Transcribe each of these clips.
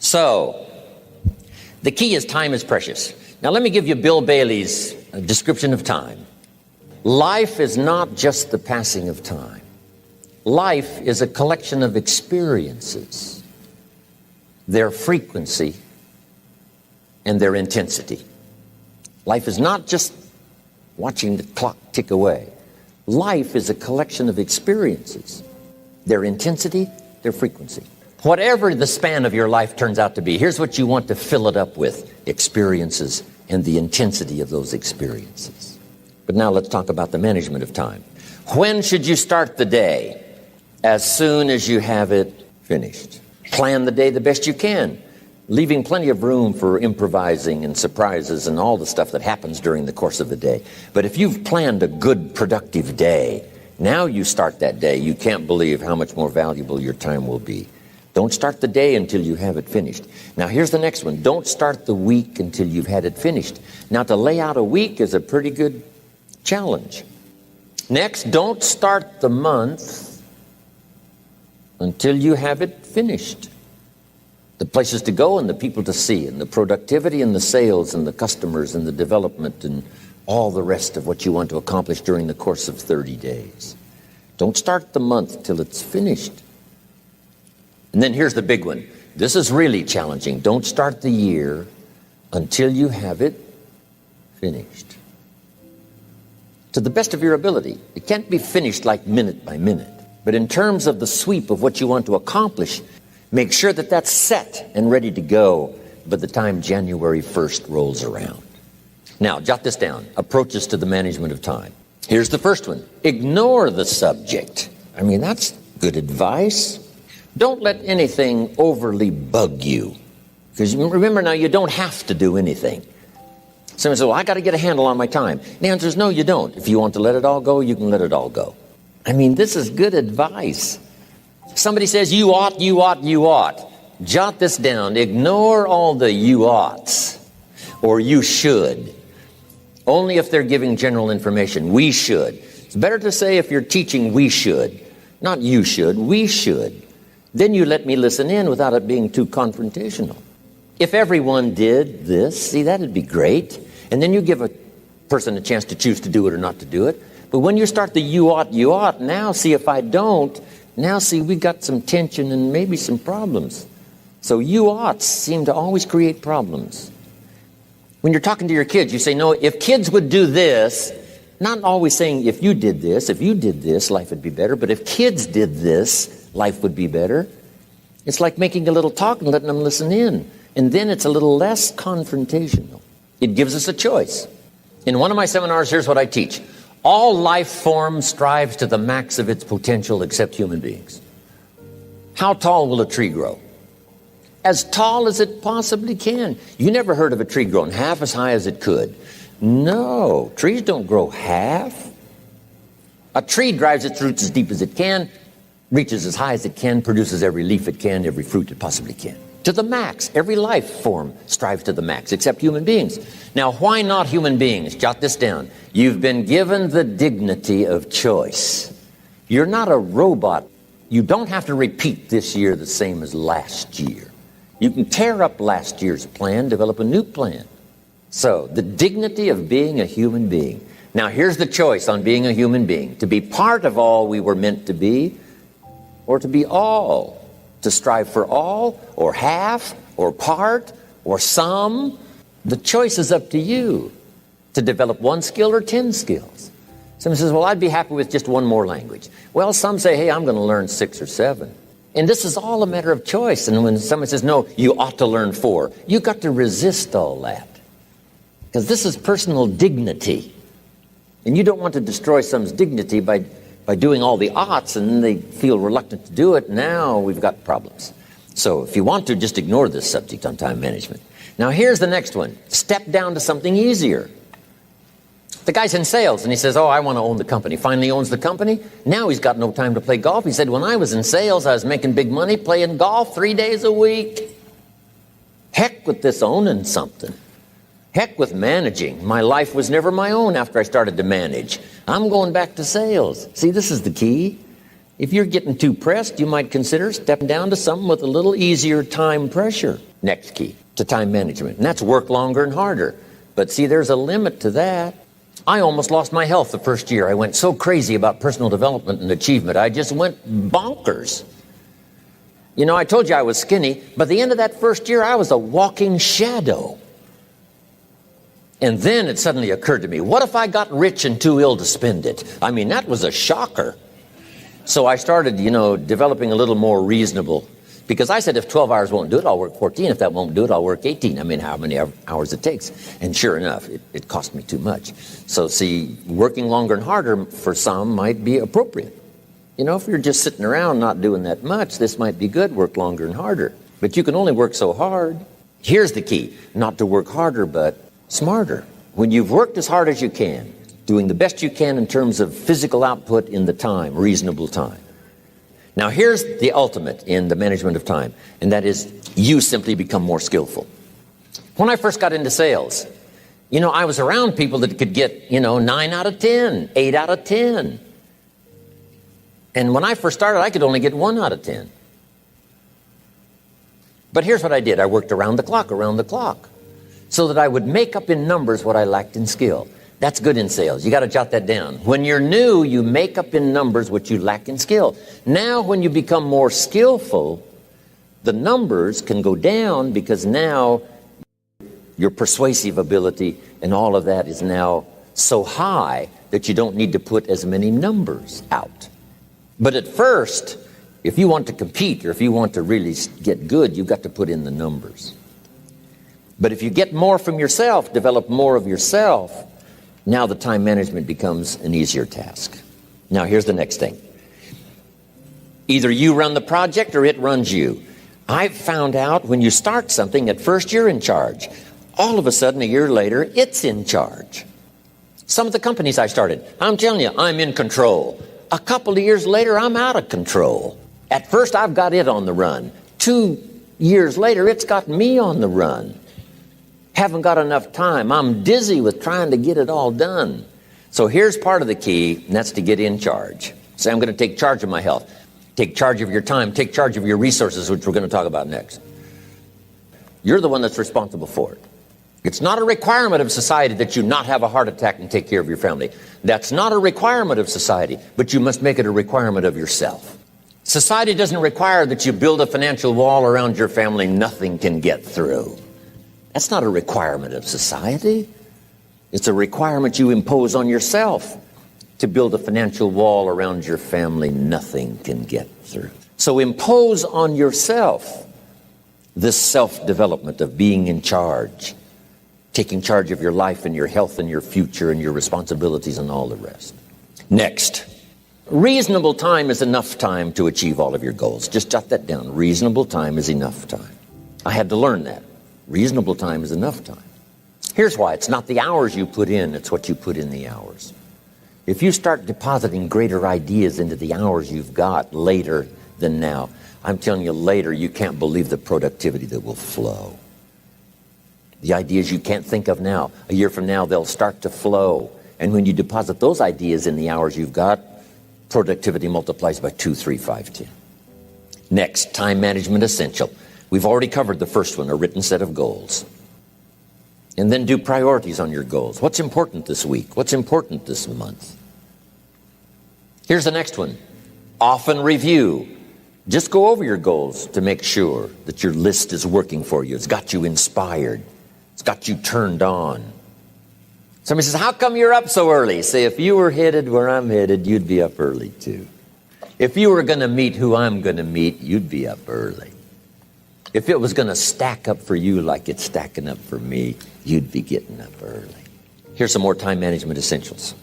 So, the key is time is precious. Now let me give you Bill Bailey's description of time. Life is not just the passing of time. Life is a collection of experiences, their frequency, and their intensity. Life is not just watching the clock tick away. Life is a collection of experiences, their intensity, their frequency. Whatever the span of your life turns out to be, here's what you want to fill it up with: experiences and the intensity of those experiences. But now let's talk about the management of time. When should you start the day? As soon as you have it finished. Plan the day the best you can, leaving plenty of room for improvising and surprises and all the stuff that happens during the course of the day. But if you've planned a good, productive day, now you start that day, you can't believe how much more valuable your time will be. Don't start the day until you have it finished. Now here's the next one. Don't start the week until you've had it finished. Now to lay out a week is a pretty good challenge. Next, don't start the month until you have it finished. The places to go and the people to see and the productivity and the sales and the customers and the development and all the rest of what you want to accomplish during the course of 30 days. Don't start the month till it's finished. And then here's the big one. This is really challenging. Don't start the year until you have it finished. To the best of your ability. It can't be finished like minute by minute. But in terms of the sweep of what you want to accomplish, make sure that that's set and ready to go by the time January 1st rolls around. Now, jot this down. Approaches to the management of time. Here's the first one. Ignore the subject. I mean, that's good advice. Don't let anything overly bug you. Because remember now, you don't have to do anything. Someone says, well, I got to get a handle on my time. The answer is no, you don't. If you want to let it all go, you can let it all go. I mean, this is good advice. Somebody says, you ought, you ought, you ought. Jot this down. Ignore all the you oughts or you should. Only if they're giving general information. We should. It's better to say if you're teaching, we should. Not you should, we should. Then you let me listen in without it being too confrontational. If everyone did this, see, that'd be great. And then you give a person a chance to choose to do it or not to do it. But when you start the you ought, now see if I don't, now see we got some tension and maybe some problems. So you oughts seem to always create problems. When you're talking to your kids, you say, no, if kids would do this, not always saying if you did this, life would be better. But if kids did this, life would be better. It's like making a little talk and letting them listen in. And then it's a little less confrontational. It gives us a choice. In one of my seminars, here's what I teach. All life form strives to the max of its potential except human beings. How tall will a tree grow? As tall as it possibly can. You never heard of a tree growing half as high as it could. No, trees don't grow half. A tree drives its roots as deep as it can, reaches as high as it can, produces every leaf it can, every fruit it possibly can. To the max. Every life form strives to the max, except human beings. Now, why not human beings? Jot this down. You've been given the dignity of choice. You're not a robot. You don't have to repeat this year the same as last year. You can tear up last year's plan, develop a new plan. So, the dignity of being a human being. Now, here's the choice on being a human being. To be part of all we were meant to be, or to be all. To strive for all, or half, or part, or some. The choice is up to you. To develop one skill or 10 skills. Someone says, well, I'd be happy with just one more language. Well, some say, hey, I'm going to learn 6 or 7. And this is all a matter of choice. And when someone says, no, you ought to learn 4, you've got to resist all that. Because this is personal dignity. And you don't want to destroy someone's dignity by doing all the oughts, and then they feel reluctant to do it. Now we've got problems. So if you want to, just ignore this subject on time management. Now here's the next one. Step down to something easier. The guy's in sales, and he says, oh, I want to own the company. Finally owns the company. Now he's got no time to play golf. He said, when I was in sales, I was making big money playing golf 3 days a week. Heck with this owning something. Heck with managing. My life was never my own after I started to manage. I'm going back to sales. See, this is the key. If you're getting too pressed, you might consider stepping down to something with a little easier time pressure. Next key to time management, and that's work longer and harder. But see, there's a limit to that. I almost lost my health the first year. I went so crazy about personal development and achievement. I just went bonkers. You know, I told you I was skinny, but at the end of that first year, I was a walking shadow. And then it suddenly occurred to me, what if I got rich and too ill to spend it? I mean, that was a shocker. So I started, developing a little more reasonable, because I said, if 12 hours won't do it, I'll work 14. If that won't do it, I'll work 18. I mean, how many hours it takes. And sure enough, it cost me too much. So see, working longer and harder for some might be appropriate. If you're just sitting around not doing that much, this might be good, work longer and harder. But you can only work so hard. Here's the key, not to work harder, but smarter. When you've worked as hard as you can, doing the best you can in terms of physical output in the time, reasonable time. Now here's the ultimate in the management of time, and that is you simply become more skillful. When I first got into sales, I was around people that could get, 9 out of 10, 8 out of 10. And when I first started, I could only get 1 out of 10. But here's what I did. I worked around the clock, so that I would make up in numbers what I lacked in skill. That's good in sales. You got to jot that down. When you're new, you make up in numbers what you lack in skill. Now, when you become more skillful, the numbers can go down because now your persuasive ability and all of that is now so high that you don't need to put as many numbers out. But at first, if you want to compete or if you want to really get good, you've got to put in the numbers. But if you get more from yourself, develop more of yourself, now the time management becomes an easier task. Now here's the next thing. Either you run the project or it runs you. I've found out when you start something, at first you're in charge. All of a sudden, a year later, it's in charge. Some of the companies I started, I'm telling you, I'm in control. A couple of years later, I'm out of control. At first, I've got it on the run. 2 years later, it's got me on the run. Haven't got enough time. I'm dizzy with trying to get it all done. So here's part of the key, and that's to get in charge. Say, I'm going to take charge of my health. Take charge of your time. Take charge of your resources, which we're going to talk about next. You're the one that's responsible for it. It's not a requirement of society that you not have a heart attack and take care of your family. That's not a requirement of society, but you must make it a requirement of yourself. Society doesn't require that you build a financial wall around your family nothing can get through. That's not a requirement of society. It's a requirement you impose on yourself to build a financial wall around your family nothing can get through. So impose on yourself this self-development of being in charge, taking charge of your life and your health and your future and your responsibilities and all the rest. Next, reasonable time is enough time to achieve all of your goals. Just jot that down. Reasonable time is enough time. I had to learn that. Reasonable time is enough time. Here's why. It's not the hours you put in, it's what you put in the hours. If you start depositing greater ideas into the hours you've got later than now, I'm telling you later, you can't believe the productivity that will flow. The ideas you can't think of now, a year from now, they'll start to flow. And when you deposit those ideas in the hours you've got, productivity multiplies by 2, 3, 5, 10. Next, time management essential. We've already covered the first one, a written set of goals. And then do priorities on your goals. What's important this week? What's important this month? Here's the next one. Often review. Just go over your goals to make sure that your list is working for you. It's got you inspired. It's got you turned on. Somebody says, how come you're up so early? Say, if you were headed where I'm headed, you'd be up early too. If you were going to meet who I'm going to meet, you'd be up early. If it was going to stack up for you like it's stacking up for me, you'd be getting up early. Here's some more time management essentials.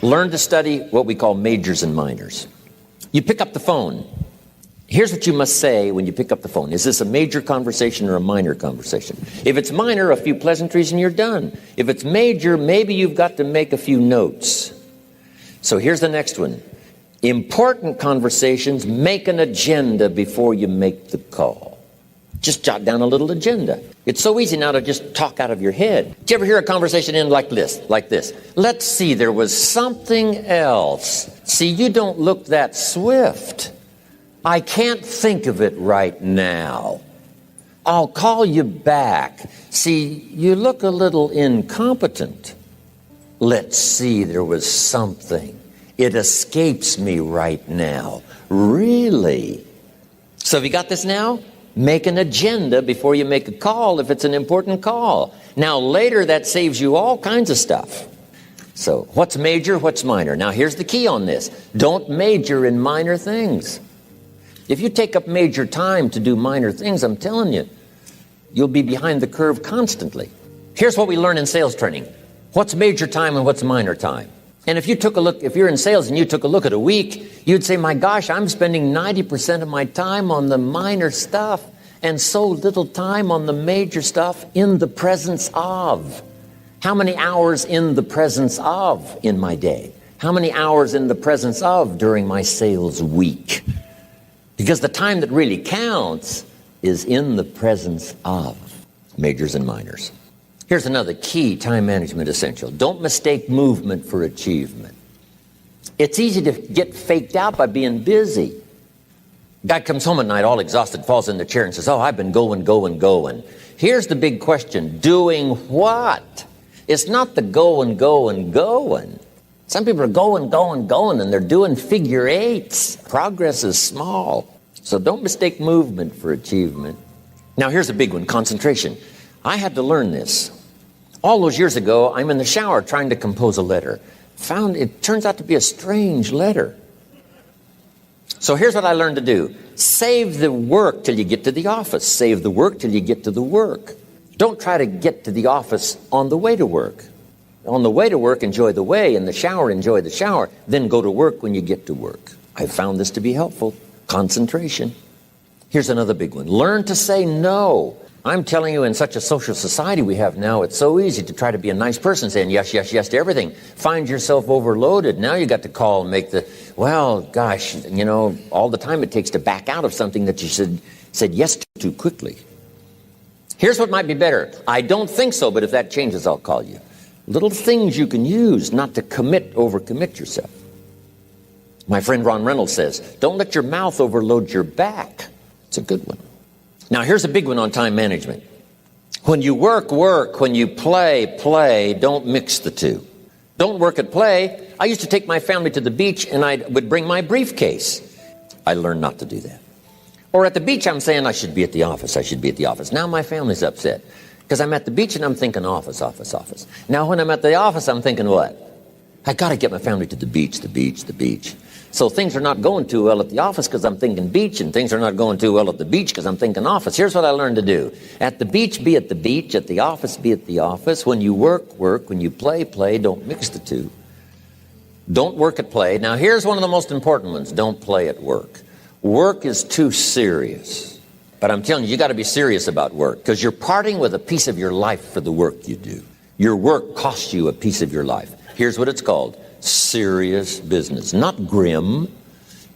Learn to study what we call majors and minors. You pick up the phone. Here's what you must say when you pick up the phone. Is this a major conversation or a minor conversation? If it's minor, a few pleasantries and you're done. If it's major, maybe you've got to make a few notes. So here's the next one. Important conversations, make an agenda before you make the call. Just jot down a little agenda. It's so easy now to just talk out of your head. Did you ever hear a conversation end like this? Let's see, there was something else. See, you don't look that swift. I can't think of it right now. I'll call you back. See, you look a little incompetent. Let's see, there was something. It escapes me right now. Really? So have you got this now? Make an agenda before you make a call if it's an important call. Now later that saves you all kinds of stuff. So what's major, what's minor? Now here's the key on this. Don't major in minor things. If you take up major time to do minor things, I'm telling you, you'll be behind the curve constantly. Here's what we learn in sales training. What's major time and what's minor time? And if you're in sales and you took a look at a week, you'd say, my gosh, I'm spending 90% of my time on the minor stuff and so little time on the major stuff in the presence of. How many hours in the presence of in my day? How many hours in the presence of during my sales week? Because the time that really counts is in the presence of majors and minors. Here's another key time management essential. Don't mistake movement for achievement. It's easy to get faked out by being busy. Guy comes home at night all exhausted, falls in the chair and says, oh, I've been going. Here's the big question. Doing what? It's not the going. Some people are going, and they're doing figure eights. Progress is small. So don't mistake movement for achievement. Now here's a big one, concentration. I had to learn this. All those years ago, I'm in the shower trying to compose a letter. Found it turns out to be a strange letter. So here's what I learned to do. Save the work till you get to the office. Save the work till you get to the work. Don't try to get to the office on the way to work. On the way to work, enjoy the way. In the shower, enjoy the shower. Then go to work when you get to work. I found this to be helpful. Concentration. Here's another big one. Learn to say no. I'm telling you, in such a social society we have now, it's so easy to try to be a nice person saying yes to everything. Find yourself overloaded. Now you got to call and make well, gosh, all the time it takes to back out of something that you said yes to too quickly. Here's what might be better. I don't think so, but if that changes, I'll call you. Little things you can use not to overcommit yourself. My friend Ron Reynolds says, don't let your mouth overload your back. It's a good one. Now, here's a big one on time management. When you work. When you play. Don't mix the two. Don't work at play. I used to take my family to the beach and I would bring my briefcase. I learned not to do that. Or at the beach, I'm saying I should be at the office. Now my family's upset because I'm at the beach and I'm thinking office. Now when I'm at the office, I'm thinking what? I got to get my family to the beach. So things are not going too well at the office because I'm thinking beach, and things are not going too well at the beach because I'm thinking office. Here's what I learned to do. At the beach, be at the beach. At the office, be at the office. When you work. When you play. Don't mix the two. Don't work at play. Now, here's one of the most important ones. Don't play at work. Work is too serious. But I'm telling you, you got to be serious about work because you're parting with a piece of your life for the work you do. Your work costs you a piece of your life. Here's what it's called. Serious business. Not grim,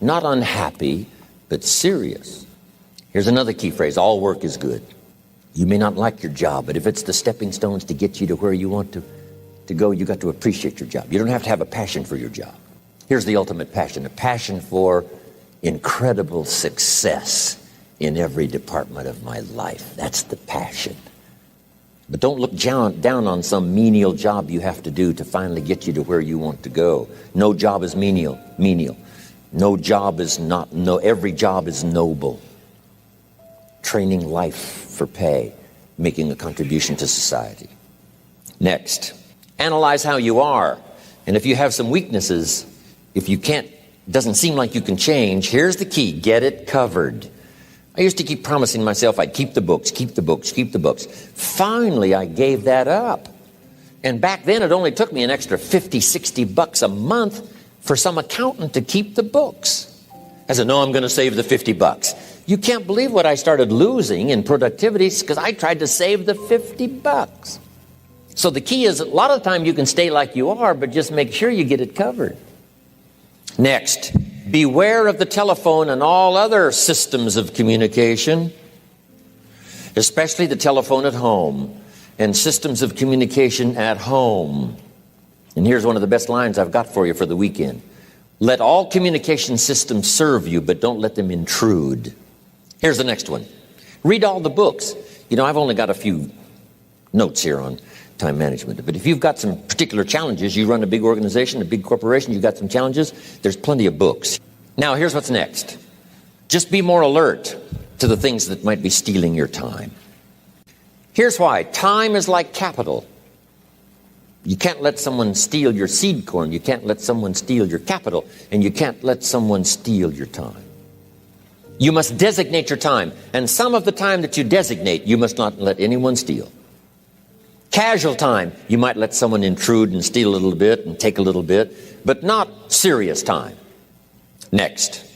not unhappy, but serious. Here's another key phrase. All work is good. You may not like your job, but if it's the stepping stones to get you to where you want to go, you got to appreciate your job. You don't have to have a passion for your job. Here's the ultimate passion, a passion for incredible success in every department of my life. That's the passion. But don't look down on some menial job you have to do to finally get you to where you want to go. No job is menial. No job is not, every job is noble. Training life for pay, making a contribution to society. Next, analyze how you are. And if you have some weaknesses, if you doesn't seem like you can change, here's the key, get it covered. I used to keep promising myself I'd keep the books. Finally, I gave that up. And back then, it only took me an extra $50-$60 a month for some accountant to keep the books. I said, no, I'm going to save the $50. You can't believe what I started losing in productivity because I tried to save the $50. So the key is a lot of the time you can stay like you are, but just make sure you get it covered. Next. Beware of the telephone and all other systems of communication. especially the telephone at home and systems of communication at home. And here's one of the best lines I've got for you for the weekend. Let all communication systems serve you, but don't let them intrude. Here's the next one. Read all the books. You know, I've only got a few notes here on time management, but if you've got some particular challenges, you run a big organization, a big corporation, you've got some challenges, there's plenty of books. Now, here's what's next. Just be more alert to the things that might be stealing your time. Here's why. Time is like capital. You can't let someone steal your seed corn. You can't let someone steal your capital. And you can't let someone steal your time. You must designate your time. And some of the time that you designate, you must not let anyone steal. Casual time, you might let someone intrude and steal a little bit and take a little bit, but not serious time. Next,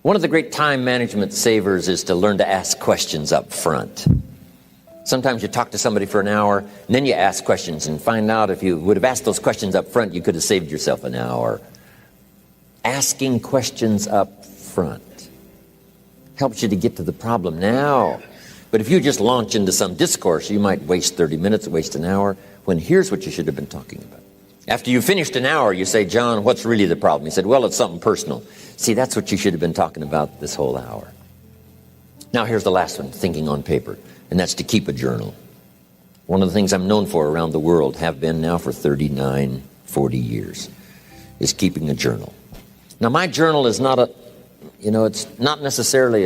one of the great time management savers is to learn to ask questions up front. Sometimes you talk to somebody for an hour, and then you ask questions and find out if you would have asked those questions up front, you could have saved yourself an hour. Asking questions up front helps you to get to the problem now. But if you just launch into some discourse, you might waste 30 minutes, waste an hour, when here's what you should have been talking about. After you finished an hour, you say, John, what's really the problem? He said, well, it's something personal. See, that's what you should have been talking about this whole hour. Now here's the last one, thinking on paper, and that's to keep a journal. One of the things I'm known for around the world, have been now for 39, 40 years, is keeping a journal. Now my journal is not it's not necessarily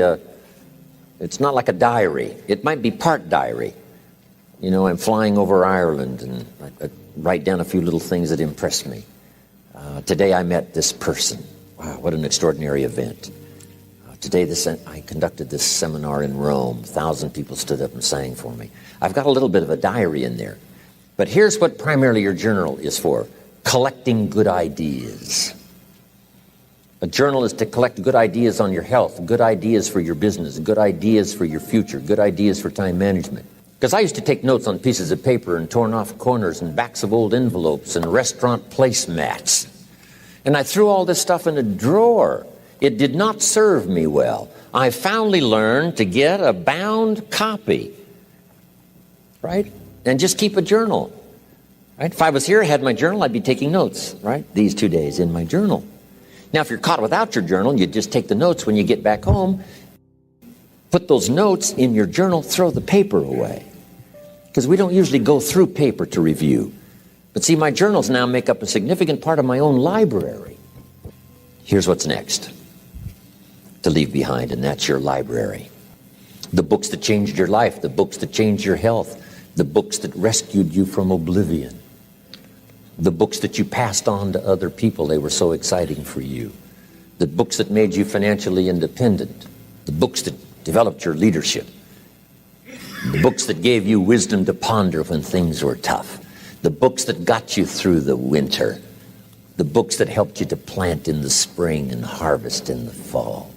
it's not like a diary. It might be part diary. You know, I'm flying over Ireland and I write down a few little things that impress me. Today I met this person. Wow, what an extraordinary event. Today I conducted this seminar in Rome. 1,000 people stood up and sang for me. I've got a little bit of a diary in there. But here's what primarily your journal is for. Collecting good ideas. A journal is to collect good ideas on your health, good ideas for your business, good ideas for your future, good ideas for time management. Because I used to take notes on pieces of paper and torn off corners and backs of old envelopes and restaurant placemats. And I threw all this stuff in a drawer. It did not serve me well. I finally learned to get a bound copy, right? And just keep a journal, right? If I was here, I had my journal, I'd be taking notes, right? These 2 days in my journal. Now, if you're caught without your journal, you just take the notes when you get back home, put those notes in your journal, throw the paper away. Because we don't usually go through paper to review. But see, my journals now make up a significant part of my own library. Here's what's next to leave behind, and that's your library. The books that changed your life, the books that changed your health, the books that rescued you from oblivion. The books that you passed on to other people, they were so exciting for you. The books that made you financially independent. The books that developed your leadership. The books that gave you wisdom to ponder when things were tough. The books that got you through the winter. The books that helped you to plant in the spring and harvest in the fall.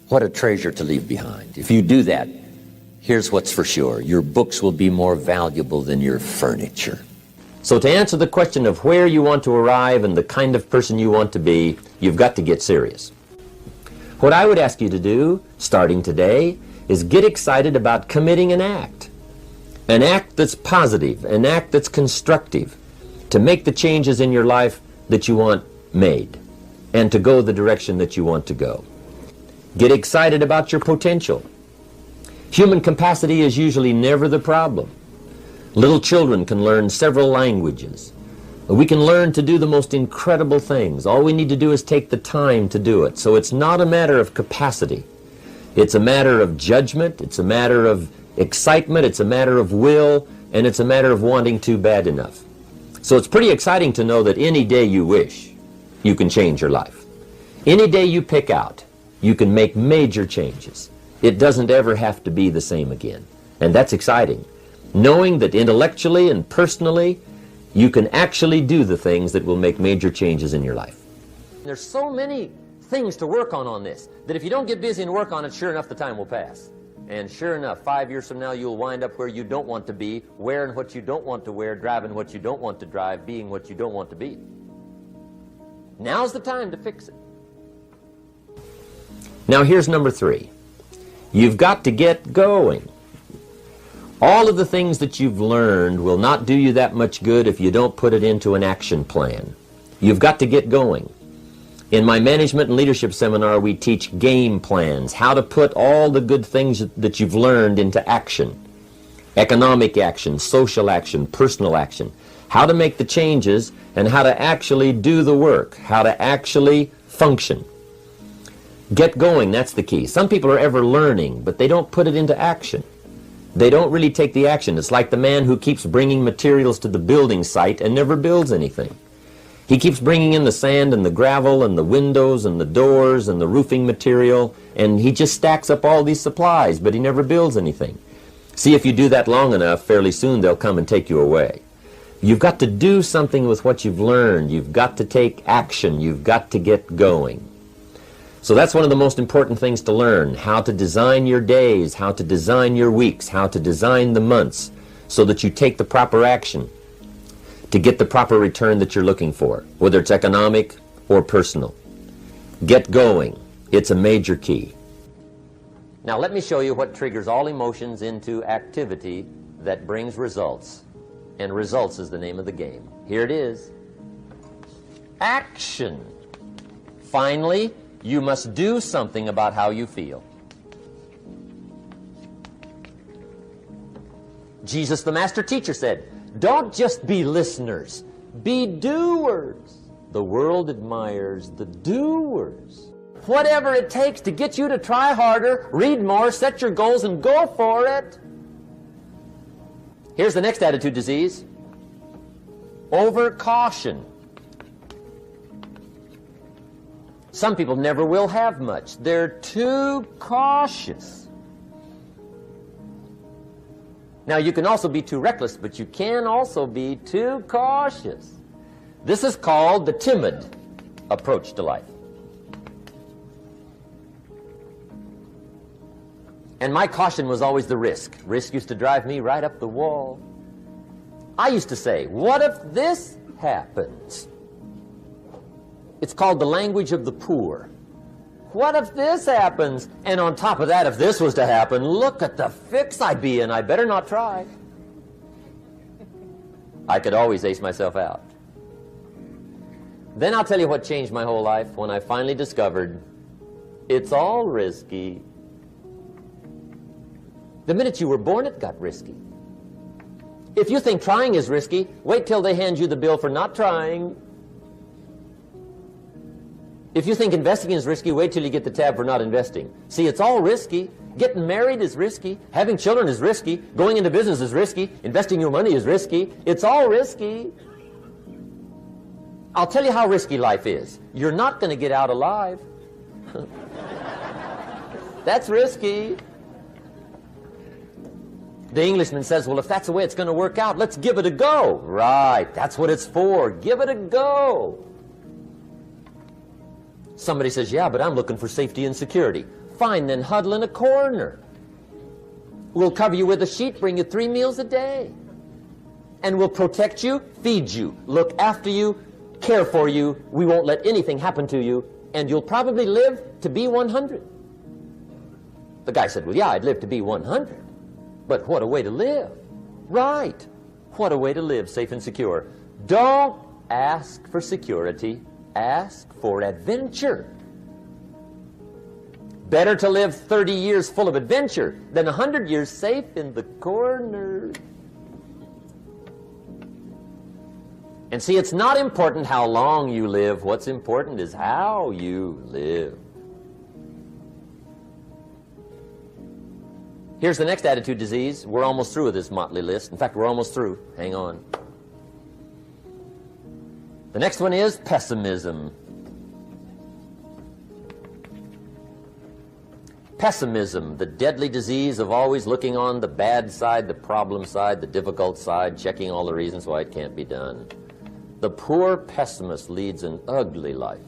What a treasure to leave behind. If you do that, here's what's for sure. Your books will be more valuable than your furniture. So to answer the question of where you want to arrive and the kind of person you want to be, you've got to get serious. What I would ask you to do, starting today, is get excited about committing an act. An act that's positive, an act that's constructive, to make the changes in your life that you want made, and to go the direction that you want to go. Get excited about your potential. Human capacity is usually never the problem. Little children can learn several languages. We can learn to do the most incredible things. All we need to do is take the time to do it. So it's not a matter of capacity. It's a matter of judgment. It's a matter of excitement. It's a matter of will. And it's a matter of wanting to bad enough. So it's pretty exciting to know that any day you wish, you can change your life. Any day you pick out, you can make major changes. It doesn't ever have to be the same again. And that's exciting. Knowing that intellectually and personally, you can actually do the things that will make major changes in your life. There's so many things to work on this, that if you don't get busy and work on it, sure enough, the time will pass. And sure enough, 5 years from now, you'll wind up where you don't want to be, wearing what you don't want to wear, driving what you don't want to drive, being what you don't want to be. Now's the time to fix it. Now here's number 3. You've got to get going. All of the things that you've learned will not do you that much good if you don't put it into an action plan. You've got to get going. In my management and leadership seminar, we teach game plans, how to put all the good things that you've learned into action. Economic action, social action, personal action. How to make the changes and how to actually do the work, how to actually function. Get going, that's the key. Some people are ever learning, but they don't put it into action. They don't really take the action. It's like the man who keeps bringing materials to the building site and never builds anything. He keeps bringing in the sand and the gravel and the windows and the doors and the roofing material, and he just stacks up all these supplies, but he never builds anything. See, if you do that long enough, fairly soon they'll come and take you away. You've got to do something with what you've learned. You've got to take action. You've got to get going. So that's one of the most important things to learn, how to design your days, how to design your weeks, how to design the months, so that you take the proper action to get the proper return that you're looking for, whether it's economic or personal. Get going. It's a major key. Now let me show you what triggers all emotions into activity that brings results. And results is the name of the game. Here it is. Action. Finally, you must do something about how you feel. Jesus, the master teacher, said, don't just be listeners, be doers. The world admires the doers. Whatever it takes to get you to try harder, read more, set your goals, and go for it. Here's the next attitude disease. Overcaution. Some people never will have much. They're too cautious. Now, you can also be too reckless, but you can also be too cautious. This is called the timid approach to life. And my caution was always the risk. Risk used to drive me right up the wall. I used to say, what if this happens? It's called the language of the poor. What if this happens? And on top of that, if this was to happen, look at the fix I'd be in. I better not try. I could always ace myself out. Then I'll tell you what changed my whole life when I finally discovered it's all risky. The minute you were born, it got risky. If you think trying is risky, wait till they hand you the bill for not trying. If you think investing is risky, wait till you get the tab for not investing. See, it's all risky. Getting married is risky. Having children is risky. Going into business is risky. Investing your money is risky. It's all risky. I'll tell you how risky life is. You're not going to get out alive. That's risky. The Englishman says, well, if that's the way it's going to work out, let's give it a go. Right, that's what it's for. Give it a go. Somebody says, yeah, but I'm looking for safety and security. Fine, then huddle in a corner. We'll cover you with a sheet, bring you 3 meals a day. And we'll protect you, feed you, look after you, care for you. We won't let anything happen to you, and you'll probably live to be 100. The guy said, well, yeah, I'd live to be 100. But what a way to live. Right. What a way to live, safe and secure. Don't ask for security. Ask for adventure. Better to live 30 years full of adventure than 100 years safe in the corner. And see, it's not important how long you live. What's important is how you live. Here's the next attitude disease. We're almost through with this motley list. In fact, we're almost through. Hang on. The next one is pessimism. Pessimism, the deadly disease of always looking on the bad side, the problem side, the difficult side, checking all the reasons why it can't be done. The poor pessimist leads an ugly life.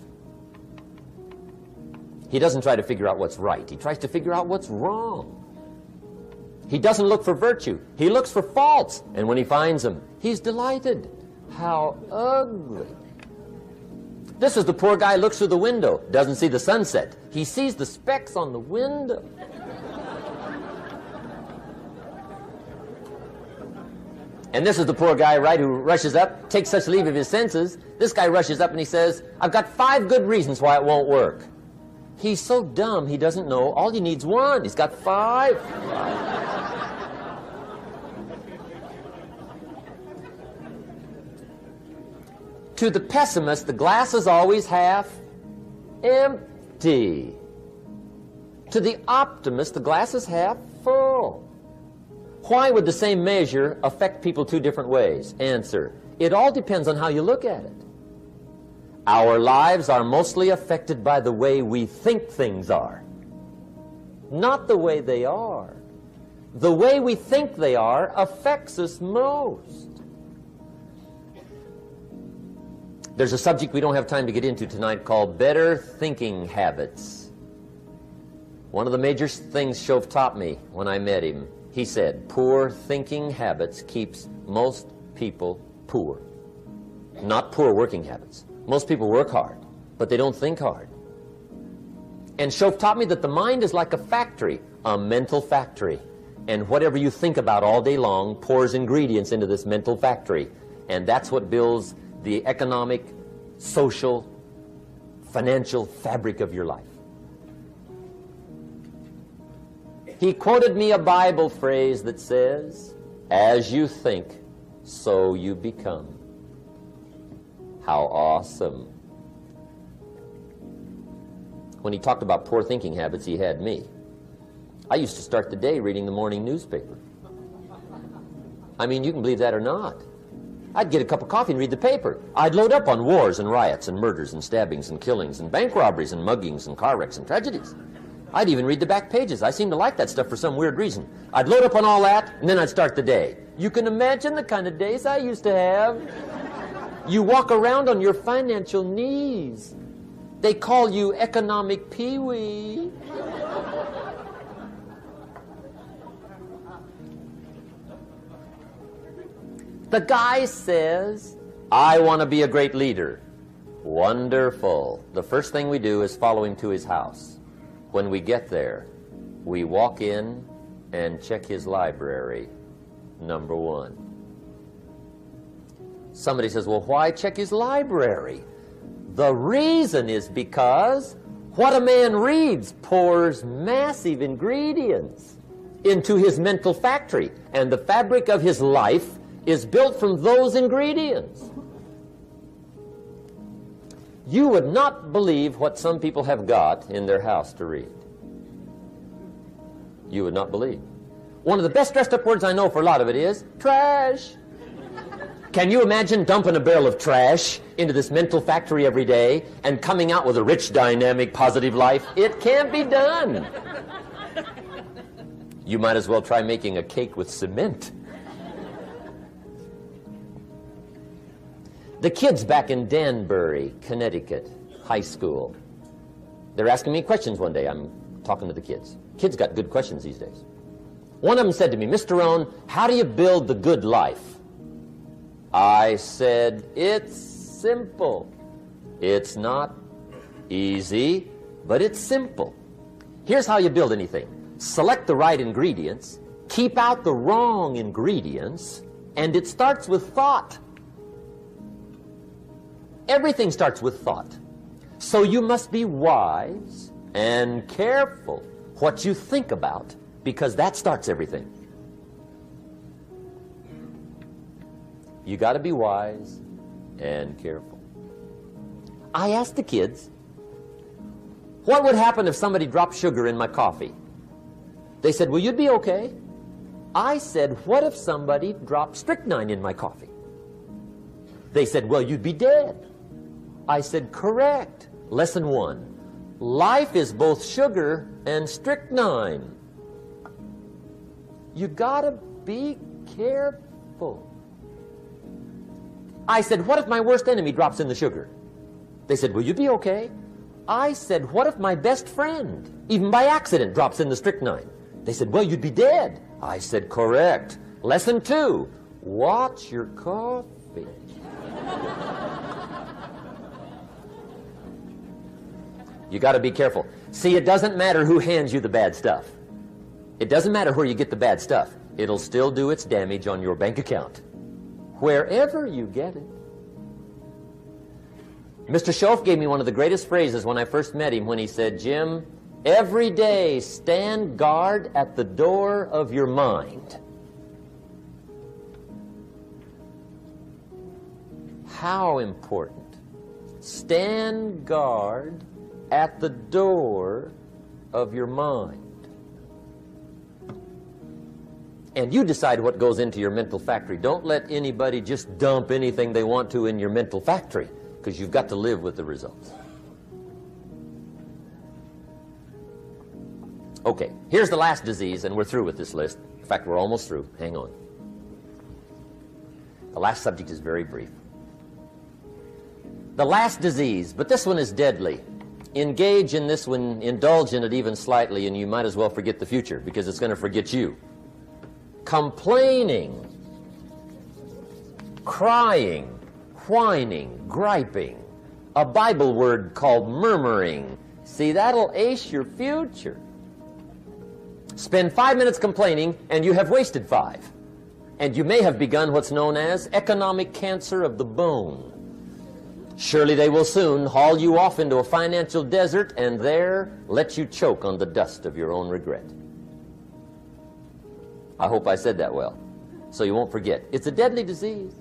He doesn't try to figure out what's right. He tries to figure out what's wrong. He doesn't look for virtue. He looks for faults. And when he finds them, he's delighted. How ugly. This is the poor guy who looks through the window, doesn't see the sunset. He sees the specks on the window. And this is the poor guy, right, who rushes up, takes such leave of his senses. This guy rushes up and he says, I've got 5 good reasons why it won't work. He's so dumb he doesn't know all he needs 1. He's got 5. To the pessimist, the glass is always half empty. To the optimist, the glass is half full. Why would the same measure affect people 2 different ways? Answer: it all depends on how you look at it. Our lives are mostly affected by the way we think things are, not the way they are. The way we think they are affects us most. There's a subject we don't have time to get into tonight called better thinking habits. One of the major things Shove taught me when I met him, he said, poor thinking habits keeps most people poor. Not poor working habits. Most people work hard, but they don't think hard. And Shove taught me that the mind is like a factory, a mental factory. And whatever you think about all day long pours ingredients into this mental factory. And that's what builds the economic, social, financial fabric of your life. He quoted me a Bible phrase that says, as you think, so you become. How awesome. When he talked about poor thinking habits, he had me. I used to start the day reading the morning newspaper. I mean, you can believe that or not. I'd get a cup of coffee and read the paper. I'd load up on wars and riots and murders and stabbings and killings and bank robberies and muggings and car wrecks and tragedies. I'd even read the back pages. I seem to like that stuff for some weird reason. I'd load up on all that, and then I'd start the day. You can imagine the kind of days I used to have. You walk around on your financial knees. They call you economic peewee. The guy says, I want to be a great leader. Wonderful. The first thing we do is follow him to his house. When we get there, we walk in and check his library, number 1. Somebody says, well, why check his library? The reason is because what a man reads pours massive ingredients into his mental factory, and the fabric of his life is built from those ingredients. You would not believe what some people have got in their house to read. You would not believe. One of the best dressed up words I know for a lot of it is trash. Can you imagine dumping a barrel of trash into this mental factory every day and coming out with a rich, dynamic, positive life? It can't be done. You might as well try making a cake with cement. The kids back in Danbury, Connecticut, high school, they're asking me questions one day. I'm talking to the kids. Kids got good questions these days. One of them said to me, Mr. Rohn, how do you build the good life? I said, it's simple. It's not easy, but it's simple. Here's how you build anything. Select the right ingredients, keep out the wrong ingredients, and it starts with thought. Everything starts with thought. So you must be wise and careful what you think about, because that starts everything. You got to be wise and careful. I asked the kids, what would happen if somebody dropped sugar in my coffee? They said, well, you'd be okay. I said, what if somebody dropped strychnine in my coffee? They said, well, you'd be dead. I said, correct. Lesson 1. Life is both sugar and strychnine. You gotta be careful. I said, what if my worst enemy drops in the sugar? They said, will you be okay? I said, what if my best friend, even by accident, drops in the strychnine? They said, well, you'd be dead. I said, correct. Lesson 2. Watch your coffee. You got to be careful. See, it doesn't matter who hands you the bad stuff. It doesn't matter where you get the bad stuff. It'll still do its damage on your bank account. wherever you get it. Mr. Schoaf gave me one of the greatest phrases when I first met him when he said, Jim, every day stand guard at the door of your mind. How important. Stand guard at the door of your mind. And you decide what goes into your mental factory. Don't let anybody just dump anything they want to in your mental factory, because you've got to live with the results. Okay, here's the last disease, and we're through with this list. In fact, we're almost through. Hang on. The last subject is very brief. The last disease, but this one is deadly. Engage in this one, indulge in it even slightly, and you might as well forget the future, because it's going to forget you. Complaining, crying, whining, griping, a Bible word called murmuring. See, that'll ace your future. Spend 5 minutes complaining, and you have wasted 5. And you may have begun what's known as economic cancer of the bone. Surely they will soon haul you off into a financial desert and there let you choke on the dust of your own regret. I hope I said that well, so you won't forget. It's a deadly disease.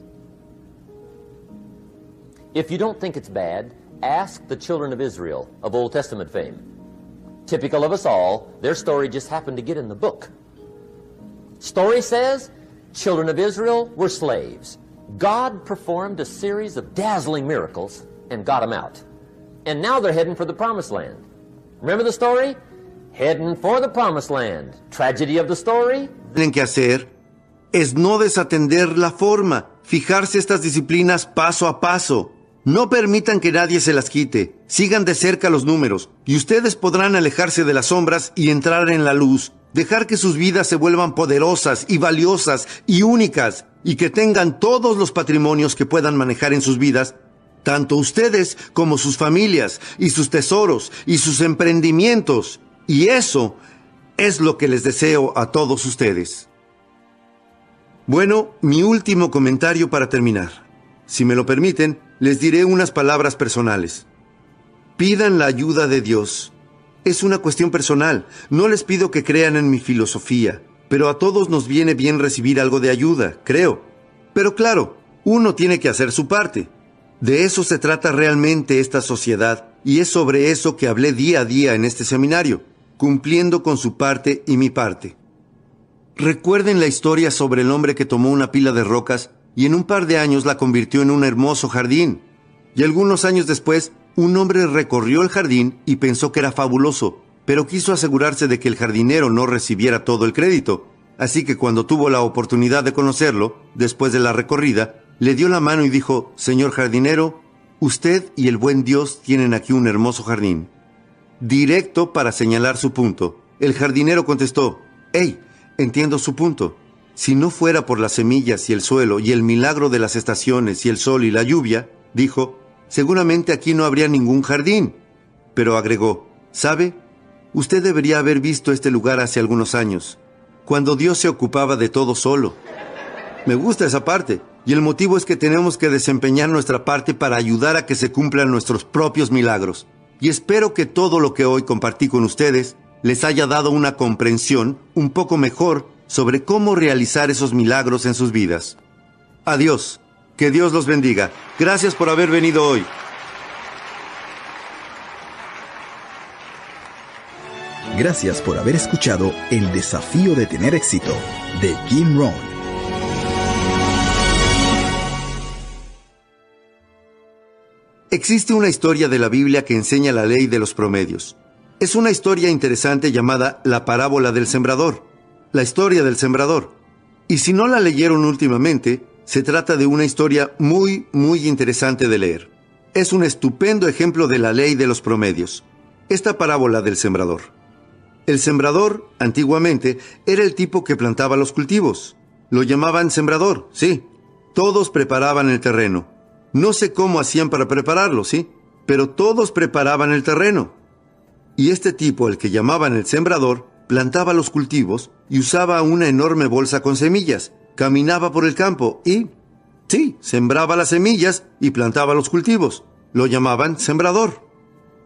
If you don't think it's bad, ask the children of Israel of Old Testament fame. Typical of us all, their story just happened to get in the book. Story says, children of Israel were slaves. God performed a series of dazzling miracles and got them out. And now they're heading for the promised land. Remember the story? Heading for the promised land. Tragedy of the story. Tienen que hacer es no desatender la forma, fijarse estas disciplinas paso a paso. No permitan que nadie se las quite. Sigan de cerca los números y ustedes podrán alejarse de las sombras y entrar en la luz. Dejar que sus vidas se vuelvan poderosas y valiosas y únicas y que tengan todos los patrimonios que puedan manejar en sus vidas, tanto ustedes como sus familias y sus tesoros y sus emprendimientos. Y eso es lo que les deseo a todos ustedes. Bueno, mi último comentario para terminar. Si me lo permiten, les diré unas palabras personales. Pidan la ayuda de Dios. Es una cuestión personal. No les pido que crean en mi filosofía, pero a todos nos viene bien recibir algo de ayuda, creo. Pero claro, uno tiene que hacer su parte. De eso se trata realmente esta sociedad, y es sobre eso que hablé día a día en este seminario, cumpliendo con su parte y mi parte. Recuerden la historia sobre el hombre que tomó una pila de rocas y en un par de años la convirtió en un hermoso jardín. Y algunos años después, un hombre recorrió el jardín y pensó que era fabuloso, pero quiso asegurarse de que el jardinero no recibiera todo el crédito. Así que cuando tuvo la oportunidad de conocerlo, después de la recorrida, le dio la mano y dijo: «Señor jardinero, usted y el buen Dios tienen aquí un hermoso jardín». Directo para señalar su punto. El jardinero contestó: «Hey, entiendo su punto. Si no fuera por las semillas y el suelo y el milagro de las estaciones y el sol y la lluvia», dijo, «seguramente aquí no habría ningún jardín». Pero agregó: «¿Sabe? Usted debería haber visto este lugar hace algunos años, cuando Dios se ocupaba de todo solo». Me gusta esa parte, y el motivo es que tenemos que desempeñar nuestra parte para ayudar a que se cumplan nuestros propios milagros. Y espero que todo lo que hoy compartí con ustedes les haya dado una comprensión un poco mejor sobre cómo realizar esos milagros en sus vidas. Adiós. Que Dios los bendiga. Gracias por haber venido hoy. Gracias por haber escuchado El Desafío de Tener Éxito de Jim Rohn. Existe una historia de la Biblia que enseña la ley de los promedios. Es una historia interesante llamada la parábola del sembrador, la historia del sembrador. Y si no la leyeron últimamente, se trata de una historia muy interesante de leer. Es un estupendo ejemplo de la ley de los promedios. Esta parábola del sembrador. El sembrador, antiguamente, era el tipo que plantaba los cultivos. Lo llamaban sembrador, sí. Todos preparaban el terreno. No sé cómo hacían para prepararlo, sí, pero todos preparaban el terreno. Y este tipo, el que llamaban el sembrador, plantaba los cultivos y usaba una enorme bolsa con semillas. Caminaba por el campo y Sí, sembraba las semillas y plantaba los cultivos. Lo llamaban sembrador.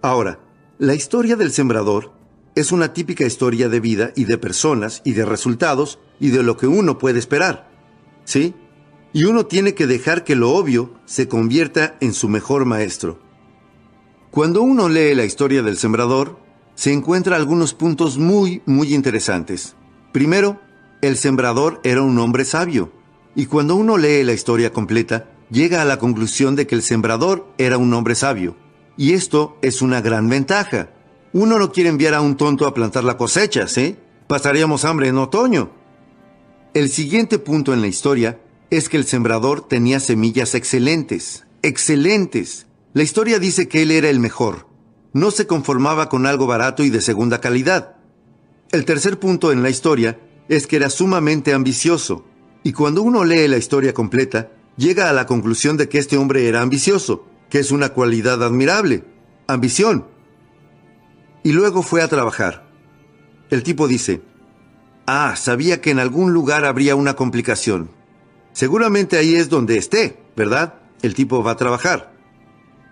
Ahora, la historia del sembrador es una típica historia de vida y de personas y de resultados y de lo que uno puede esperar. ¿Sí? Y uno tiene que dejar que lo obvio se convierta en su mejor maestro. Cuando uno lee la historia del sembrador, se encuentra algunos puntos muy interesantes. Primero, el sembrador era un hombre sabio. Y cuando uno lee la historia completa, llega a la conclusión de que el sembrador era un hombre sabio. Y esto es una gran ventaja. Uno no quiere enviar a un tonto a plantar la cosecha, ¿sí? Pasaríamos hambre en otoño. El siguiente punto en la historia es que el sembrador tenía semillas excelentes. ¡Excelentes! La historia dice que él era el mejor. No se conformaba con algo barato y de segunda calidad. El tercer punto en la historia es que era sumamente ambicioso. Y cuando uno lee la historia completa, llega a la conclusión de que este hombre era ambicioso, que es una cualidad admirable. Ambición. Y luego fue a trabajar. El tipo dice, sabía que en algún lugar habría una complicación. Seguramente ahí es donde esté, ¿verdad? El tipo va a trabajar.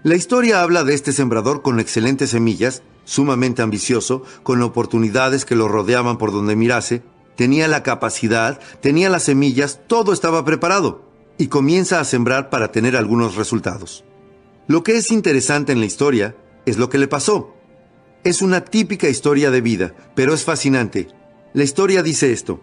La historia habla de este sembrador con excelentes semillas, sumamente ambicioso, con oportunidades que lo rodeaban por donde mirase. Tenía la capacidad, tenía las semillas, todo estaba preparado. Y comienza a sembrar para tener algunos resultados. Lo que es interesante en la historia es lo que le pasó. Es una típica historia de vida, pero es fascinante. La historia dice esto.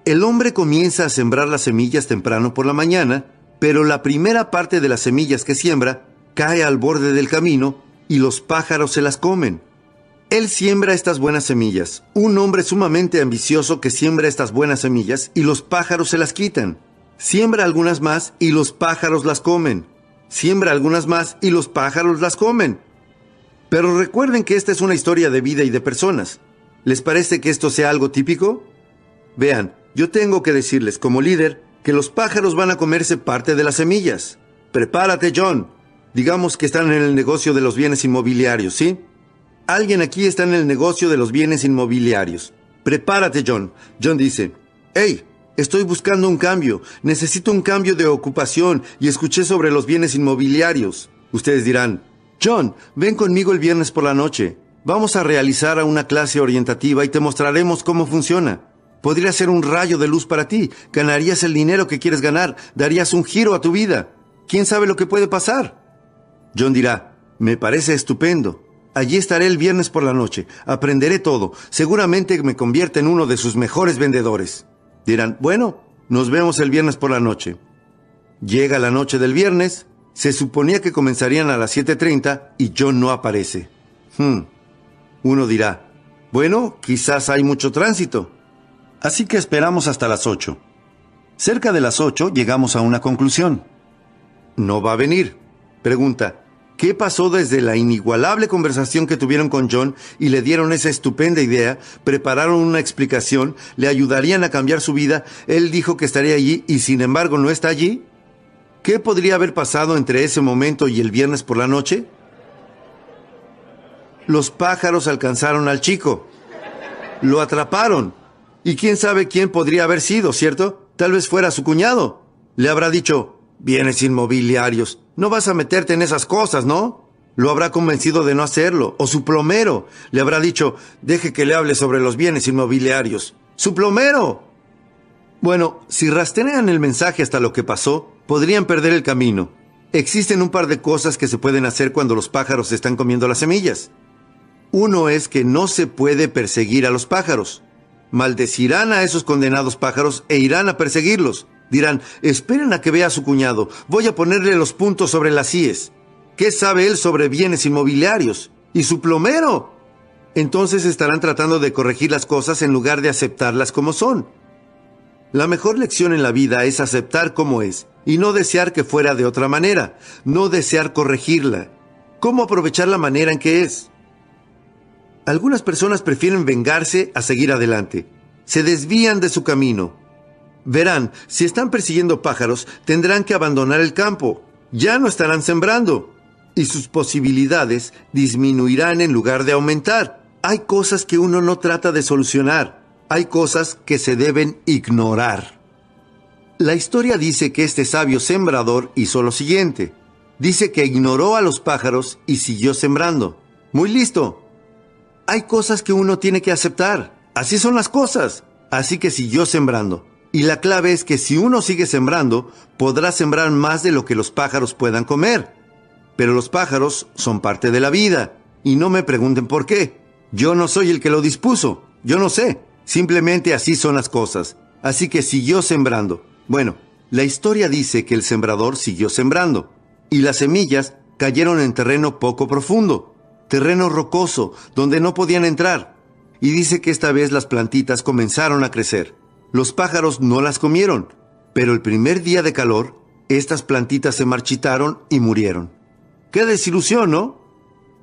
El hombre comienza a sembrar las semillas temprano por la mañana, pero la primera parte de las semillas que siembra cae al borde del camino y los pájaros se las comen. Él siembra estas buenas semillas, un hombre sumamente ambicioso que siembra estas buenas semillas y los pájaros se las quitan. Siembra algunas más y los pájaros las comen. Siembra algunas más y los pájaros las comen. Pero recuerden que esta es una historia de vida y de personas. ¿Les parece que esto sea algo típico? Vean, yo tengo que decirles como líder que los pájaros van a comerse parte de las semillas. Prepárate, John. Digamos que están en el negocio de los bienes inmobiliarios, ¿sí? Alguien aquí está en el negocio de los bienes inmobiliarios. Prepárate, John. John dice, hey, estoy buscando un cambio. Necesito un cambio de ocupación y escuché sobre los bienes inmobiliarios. Ustedes dirán, John, ven conmigo el viernes por la noche. Vamos a realizar una clase orientativa y te mostraremos cómo funciona. Podría ser un rayo de luz para ti. Ganarías el dinero que quieres ganar. Darías un giro a tu vida. ¿Quién sabe lo que puede pasar? John dirá, me parece estupendo. Allí estaré el viernes por la noche. Aprenderé todo. Seguramente me convierte en uno de sus mejores vendedores. Dirán, bueno, nos vemos el viernes por la noche. Llega la noche del viernes. Se suponía que comenzarían a las 7:30 y John no aparece. Uno dirá, bueno, quizás hay mucho tránsito. Así que esperamos hasta las 8. Cerca de las 8 llegamos a una conclusión. No va a venir. Pregunta, ¿qué pasó desde la inigualable conversación que tuvieron con John y le dieron esa estupenda idea? Prepararon una explicación, le ayudarían a cambiar su vida. Él dijo que estaría allí y sin embargo no está allí. ¿Qué podría haber pasado entre ese momento y el viernes por la noche? Los pájaros alcanzaron al chico. Lo atraparon. Y quién sabe quién podría haber sido, ¿cierto? Tal vez fuera su cuñado. Le habrá dicho, bienes inmobiliarios, no vas a meterte en esas cosas, ¿no? Lo habrá convencido de no hacerlo. O su plomero. Le habrá dicho, deje que le hable sobre los bienes inmobiliarios. ¡Su plomero! Bueno, si rastrean el mensaje hasta lo que pasó, podrían perder el camino. Existen un par de cosas que se pueden hacer cuando los pájaros están comiendo las semillas. Uno es que no se puede perseguir a los pájaros. Maldecirán a esos condenados pájaros e irán a perseguirlos. Dirán, esperen a que vea a su cuñado. Voy a ponerle los puntos sobre las íes. ¿Qué sabe él sobre bienes inmobiliarios? ¿Y su plomero? Entonces estarán tratando de corregir las cosas en lugar de aceptarlas como son. La mejor lección en la vida es aceptar como es y no desear que fuera de otra manera, no desear corregirla. ¿Cómo aprovechar la manera en que es? Algunas personas prefieren vengarse a seguir adelante. Se desvían de su camino. Verán, si están persiguiendo pájaros, tendrán que abandonar el campo. Ya no estarán sembrando. Y sus posibilidades disminuirán en lugar de aumentar. Hay cosas que uno no trata de solucionar. Hay cosas que se deben ignorar. La historia dice que este sabio sembrador hizo lo siguiente. Dice que ignoró a los pájaros y siguió sembrando. Muy listo. Hay cosas que uno tiene que aceptar. Así son las cosas. Así que siguió sembrando. Y la clave es que si uno sigue sembrando, podrá sembrar más de lo que los pájaros puedan comer. Pero los pájaros son parte de la vida. Y no me pregunten por qué. Yo no soy el que lo dispuso. Yo no sé. Simplemente así son las cosas. Así que siguió sembrando. Bueno, la historia dice que el sembrador siguió sembrando. Y las semillas cayeron en terreno poco profundo. Terreno rocoso, donde no podían entrar. Y dice que esta vez las plantitas comenzaron a crecer. Los pájaros no las comieron, pero el primer día de calor, estas plantitas se marchitaron y murieron. ¡Qué desilusión!, ¿no?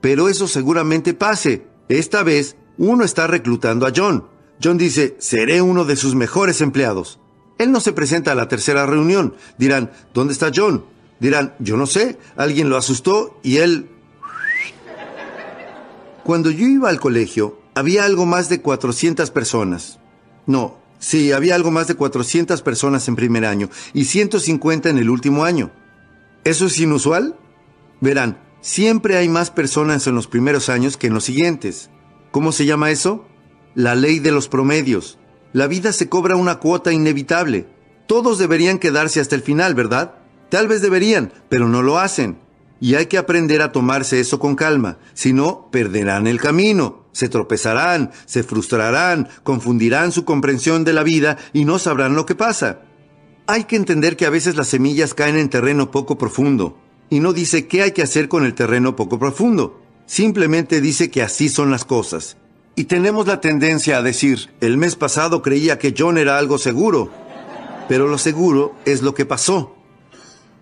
Pero eso seguramente pase. Esta vez, uno está reclutando a John. John dice, seré uno de sus mejores empleados. Él no se presenta a la tercera reunión. Dirán, ¿dónde está John? Dirán, yo no sé, alguien lo asustó y él... Cuando yo iba al colegio, había algo más de 400 personas. No, sí, había algo más de 400 personas en primer año y 150 en el último año. ¿Eso es inusual? Verán, siempre hay más personas en los primeros años que en los siguientes. ¿Cómo se llama eso? La ley de los promedios. La vida se cobra una cuota inevitable. Todos deberían quedarse hasta el final, ¿verdad? Tal vez deberían, pero no lo hacen. Y hay que aprender a tomarse eso con calma, si no, perderán el camino, se tropezarán, se frustrarán, confundirán su comprensión de la vida y no sabrán lo que pasa. Hay que entender que a veces las semillas caen en terreno poco profundo, y no dice qué hay que hacer con el terreno poco profundo, simplemente dice que así son las cosas. Y tenemos la tendencia a decir, el mes pasado creía que John era algo seguro, pero lo seguro es lo que pasó.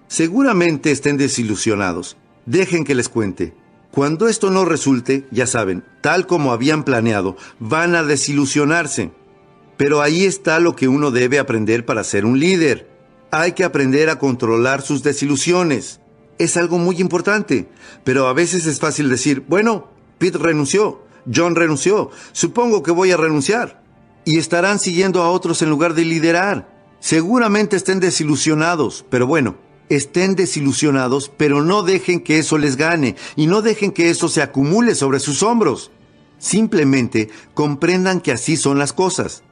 Seguramente estén desilusionados. Dejen que les cuente. Cuando esto no resulte, ya saben, tal como habían planeado, van a desilusionarse. Pero ahí está lo que uno debe aprender para ser un líder. Hay que aprender a controlar sus desilusiones. Es algo muy importante. Pero a veces es fácil decir, bueno, Pete renunció, John renunció, supongo que voy a renunciar. Y estarán siguiendo a otros en lugar de liderar. Seguramente estén desilusionados, pero bueno, estén desilusionados, pero no dejen que eso les gane y no dejen que eso se acumule sobre sus hombros. Simplemente comprendan que así son las cosas.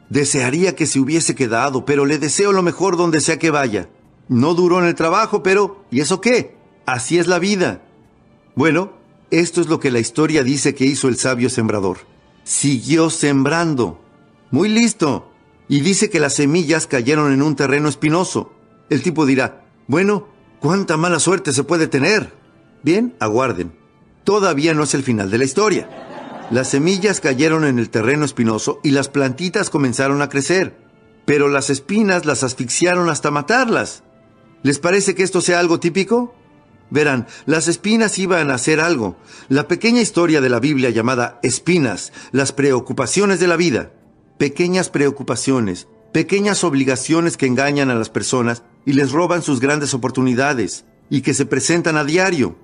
Desearía que se hubiese quedado, pero le deseo lo mejor donde sea que vaya. No duró en el trabajo, pero ¿y eso qué? Así es la vida. Bueno, esto es lo que la historia dice que hizo el sabio sembrador. Siguió sembrando. Muy listo. Y dice que las semillas cayeron en un terreno espinoso. El tipo dirá, bueno, ¿cuánta mala suerte se puede tener? Bien, aguarden. Todavía no es el final de la historia. Las semillas cayeron en el terreno espinoso y las plantitas comenzaron a crecer. Pero las espinas las asfixiaron hasta matarlas. ¿Les parece que esto sea algo típico? Verán, las espinas iban a hacer algo. La pequeña historia de la Biblia llamada espinas, las preocupaciones de la vida. Pequeñas preocupaciones, pequeñas obligaciones que engañan a las personas y les roban sus grandes oportunidades y que se presentan a diario.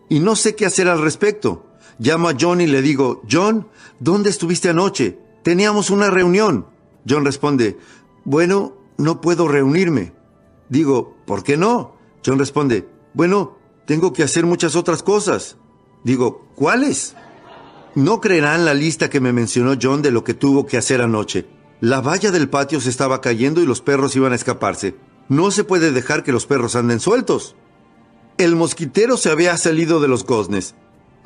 Y no sé qué hacer al respecto. Llamo a John y le digo, John, ¿dónde estuviste anoche? Teníamos una reunión. John responde, bueno, no puedo reunirme. Digo, ¿por qué no? John responde, bueno, tengo que hacer muchas otras cosas. Digo, ¿cuáles? No creerán la lista que me mencionó John de lo que tuvo que hacer anoche. La valla del patio se estaba cayendo y los perros iban a escaparse. No se puede dejar que los perros anden sueltos. El mosquitero se había salido de los goznes.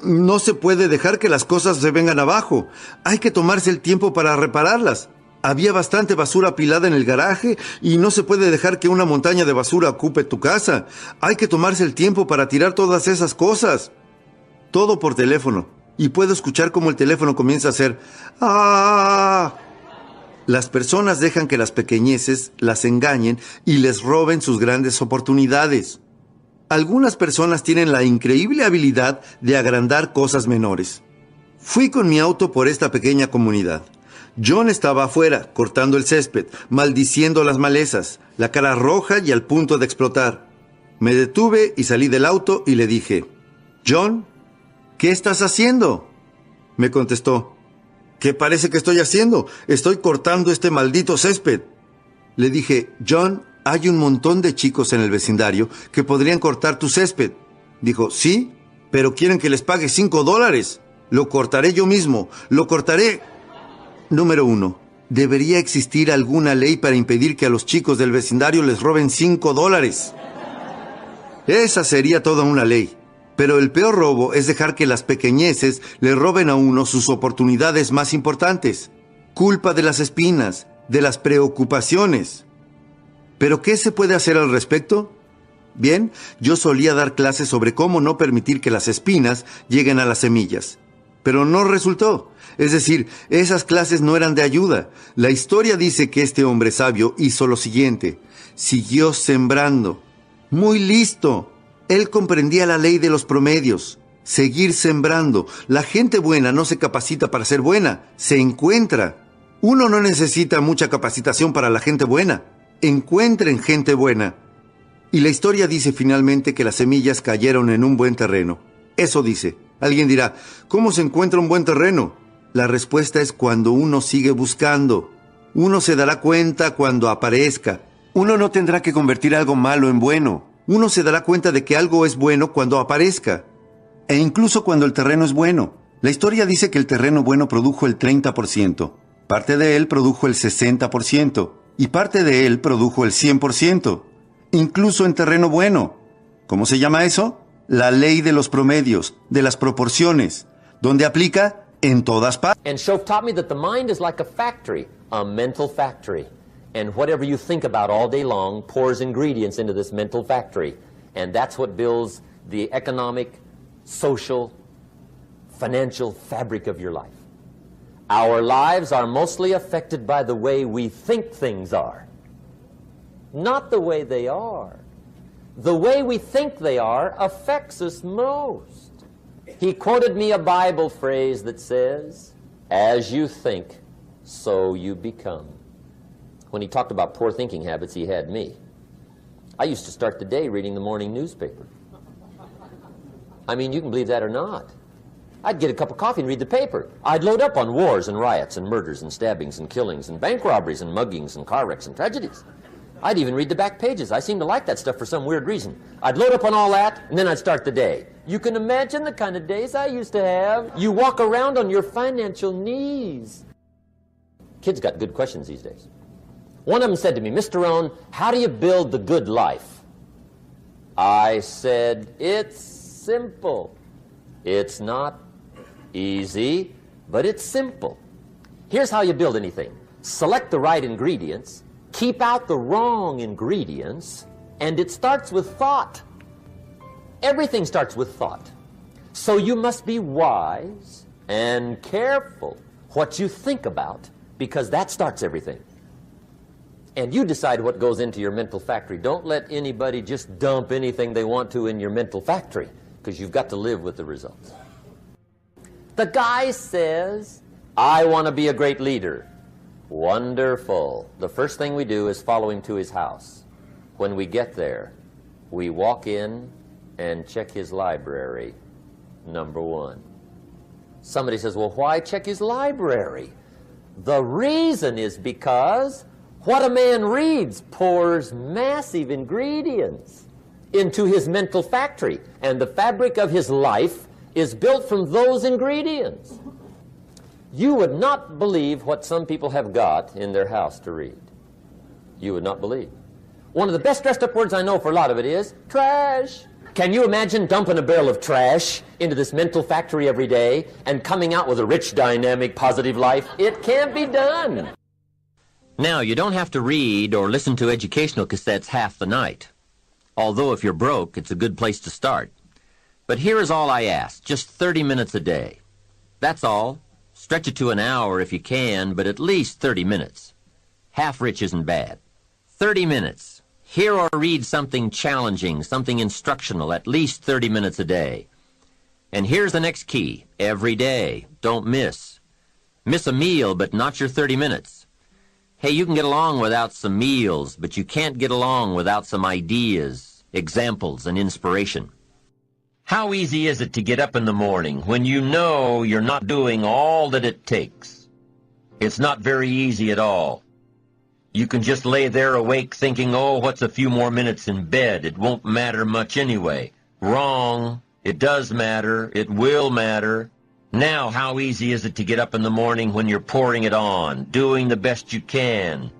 No se puede dejar que las cosas se vengan abajo. Hay que tomarse el tiempo para repararlas. Había bastante basura apilada en el garaje y no se puede dejar que una montaña de basura ocupe tu casa. Hay que tomarse el tiempo para tirar todas esas cosas. Todo por teléfono. Y puedo escuchar cómo el teléfono comienza a hacer ¡ah! Las personas dejan que las pequeñeces las engañen y les roben sus grandes oportunidades. Algunas personas tienen la increíble habilidad de agrandar cosas menores. Fui con mi auto por esta pequeña comunidad. John estaba afuera, cortando el césped, maldiciendo las malezas, la cara roja y al punto de explotar. Me detuve y salí del auto y le dije, John, ¿qué estás haciendo? Me contestó, ¿qué parece que estoy haciendo? Estoy cortando este maldito césped. Le dije, John, hay un montón de chicos en el vecindario que podrían cortar tu césped. Dijo, sí, pero quieren que les pague $5. Lo cortaré yo mismo, lo cortaré. Número 1. Debería existir alguna ley para impedir que a los chicos del vecindario les roben $5. Esa sería toda una ley. Pero el peor robo es dejar que las pequeñeces le roben a uno sus oportunidades más importantes. Culpa de las espinas, de las preocupaciones. ¿Pero qué se puede hacer al respecto? Bien, yo solía dar clases sobre cómo no permitir que las espinas lleguen a las semillas. Pero no resultó. Es decir, esas clases no eran de ayuda. La historia dice que este hombre sabio hizo lo siguiente. Siguió sembrando. Muy listo. Él comprendía la ley de los promedios. Seguir sembrando. La gente buena no se capacita para ser buena, se encuentra. Uno no necesita mucha capacitación para la gente buena. Encuentren gente buena. Y la historia dice finalmente que las semillas cayeron en un buen terreno. Eso dice. Alguien dirá, ¿cómo se encuentra un buen terreno? La respuesta es cuando uno sigue buscando. Uno se dará cuenta cuando aparezca. Uno no tendrá que convertir algo malo en bueno. Uno se dará cuenta de que algo es bueno cuando aparezca. E incluso cuando el terreno es bueno. La historia dice que el terreno bueno produjo el 30%. Parte de él produjo el 60%. Y parte de él produjo el 100%. Incluso en terreno bueno. ¿Cómo se llama eso? La ley de los promedios, de las proporciones, donde aplica en todas partes. And Shoaff taught me that the mind is like a factory, a mental factory. And whatever you think about all day long pours ingredients into this mental factory. And that's what builds the economic, social, financial fabric of your life. Our lives are mostly affected by the way we think things are, not the way they are. The way we think they are affects us most. He quoted me a Bible phrase that says, as you think, so you become. When he talked about poor thinking habits, he had me. I used to start the day reading the morning newspaper. I mean, you can believe that or not. I'd get a cup of coffee and read the paper. I'd load up on wars and riots and murders and stabbings and killings and bank robberies and muggings and car wrecks and tragedies. I'd even read the back pages. I seem to like that stuff for some weird reason. I'd load up on all that, and then I'd start the day. You can imagine the kind of days I used to have. You walk around on your financial knees. Kids got good questions these days. One of them said to me, Mr. Rohn, how do you build the good life? I said, it's simple. It's not easy, but it's simple. Here's how you build anything. Select the right ingredients, keep out the wrong ingredients, and it starts with thought. Everything starts with thought. So you must be wise and careful what you think about, because that starts everything. And you decide what goes into your mental factory. Don't let anybody just dump anything they want to in your mental factory, because you've got to live with the results. The guy says, I want to be a great leader. Wonderful. The first thing we do is follow him to his house. When we get there, we walk in and check his library, number one. Somebody says, well, why check his library? The reason is because what a man reads pours massive ingredients into his mental factory, and the fabric of his life is built from those ingredients. You would not believe what some people have got in their house to read. You would not believe. One of the best dressed up words I know for a lot of it is trash. Can you imagine dumping a barrel of trash into this mental factory every day and coming out with a rich, dynamic, positive life? It can't be done. Now, you don't have to read or listen to educational cassettes half the night. Although if you're broke, it's a good place to start. But here is all I ask, just 30 minutes a day. That's all. Stretch it to an hour if you can, but at least 30 minutes. Half rich isn't bad. 30 minutes. Hear or read something challenging, something instructional, at least 30 minutes a day. And here's the next key. Every day. Don't miss. Miss a meal, but not your 30 minutes. Hey, you can get along without some meals, but you can't get along without some ideas, examples, and inspiration. How easy is it to get up in the morning when you know you're not doing all that it takes? It's not very easy at all. You can just lay there awake thinking, oh, what's a few more minutes in bed? It won't matter much anyway. Wrong. It does matter. It will matter. Now, how easy is it to get up in the morning when you're pouring it on, doing the best you can,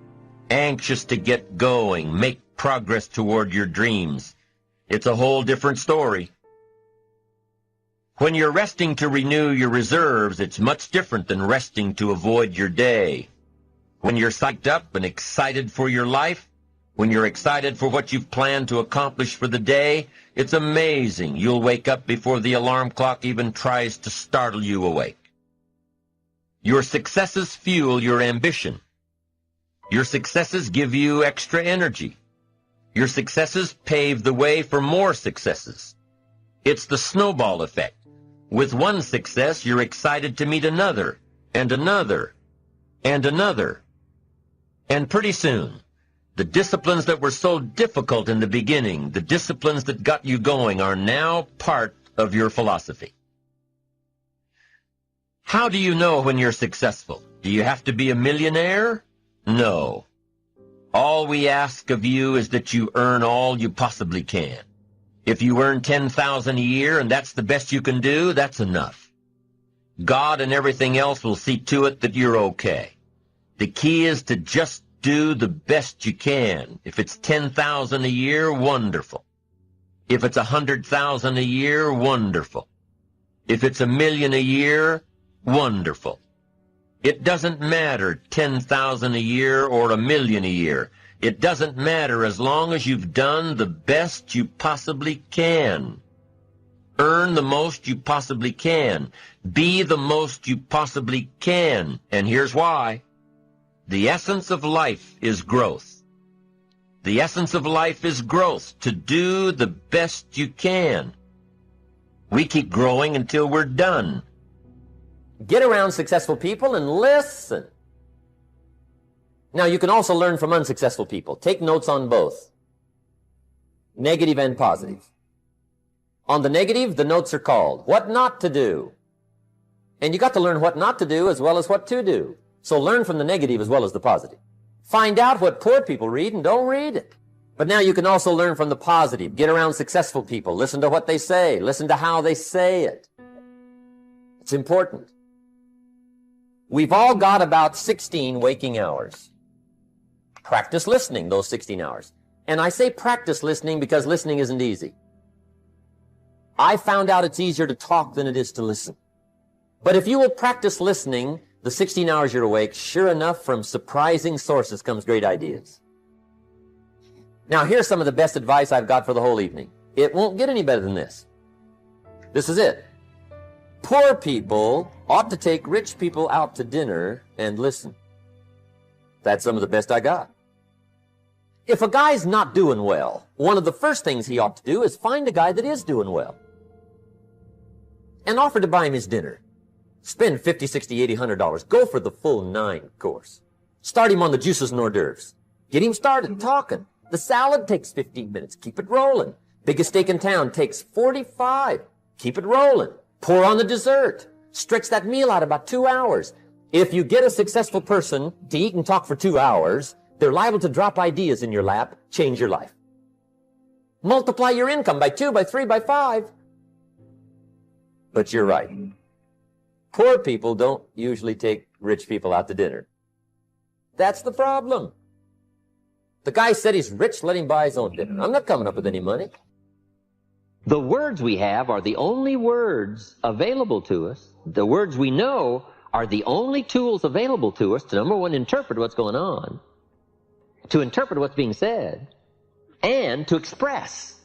anxious to get going, make progress toward your dreams? It's a whole different story. When you're resting to renew your reserves, it's much different than resting to avoid your day. When you're psyched up and excited for your life, when you're excited for what you've planned to accomplish for the day, it's amazing. You'll wake up before the alarm clock even tries to startle you awake. Your successes fuel your ambition. Your successes give you extra energy. Your successes pave the way for more successes. It's the snowball effect. With one success, you're excited to meet another, and another, and another. And pretty soon, the disciplines that were so difficult in the beginning, the disciplines that got you going, are now part of your philosophy. How do you know when you're successful? Do you have to be a millionaire? No. All we ask of you is that you earn all you possibly can. If you earn $10,000 a year and that's the best you can do, that's enough. God and everything else will see to it that you're okay. The key is to just do the best you can. If it's $10,000 a year, wonderful. If it's $100,000 a year, wonderful. If it's $1 million a year, wonderful. It doesn't matter $10,000 a year or $1 million a year. It doesn't matter as long as you've done the best you possibly can. Earn the most you possibly can. Be the most you possibly can. And here's why. The essence of life is growth. The essence of life is growth, to do the best you can. We keep growing until we're done. Get around successful people and listen. Now, you can also learn from unsuccessful people. Take notes on both, negative and positive. On the negative, the notes are called what not to do. And you got to learn what not to do as well as what to do. So learn from the negative as well as the positive. Find out what poor people read and don't read it. But now you can also learn from the positive. Get around successful people. Listen to what they say. Listen to how they say it. It's important. We've all got about 16 waking hours. Practice listening those 16 hours. And I say practice listening because listening isn't easy. I found out it's easier to talk than it is to listen. But if you will practice listening the 16 hours you're awake, sure enough, from surprising sources comes great ideas. Now, here's some of the best advice I've got for the whole evening. It won't get any better than this. This is it. Poor people ought to take rich people out to dinner and listen. That's some of the best I got. If a guy's not doing well, one of the first things he ought to do is find a guy that is doing well and offer to buy him his dinner. Spend $50, $60, $80, $100. Go for the full 9 course. Start him on the juices and hors d'oeuvres. Get him started talking. The salad takes 15 minutes. Keep it rolling. Biggest steak in town takes 45. Keep it rolling. Pour on the dessert. Stretch that meal out about 2 hours. If you get a successful person to eat and talk for 2 hours, they're liable to drop ideas in your lap, change your life. Multiply your income by 2, by 3, by 5. But you're right. Poor people don't usually take rich people out to dinner. That's the problem. The guy said he's rich, let him buy his own dinner. I'm not coming up with any money. The words we have are the only words available to us. The words we know are the only tools available to us to, number one, interpret what's going on, to interpret what's being said, and to express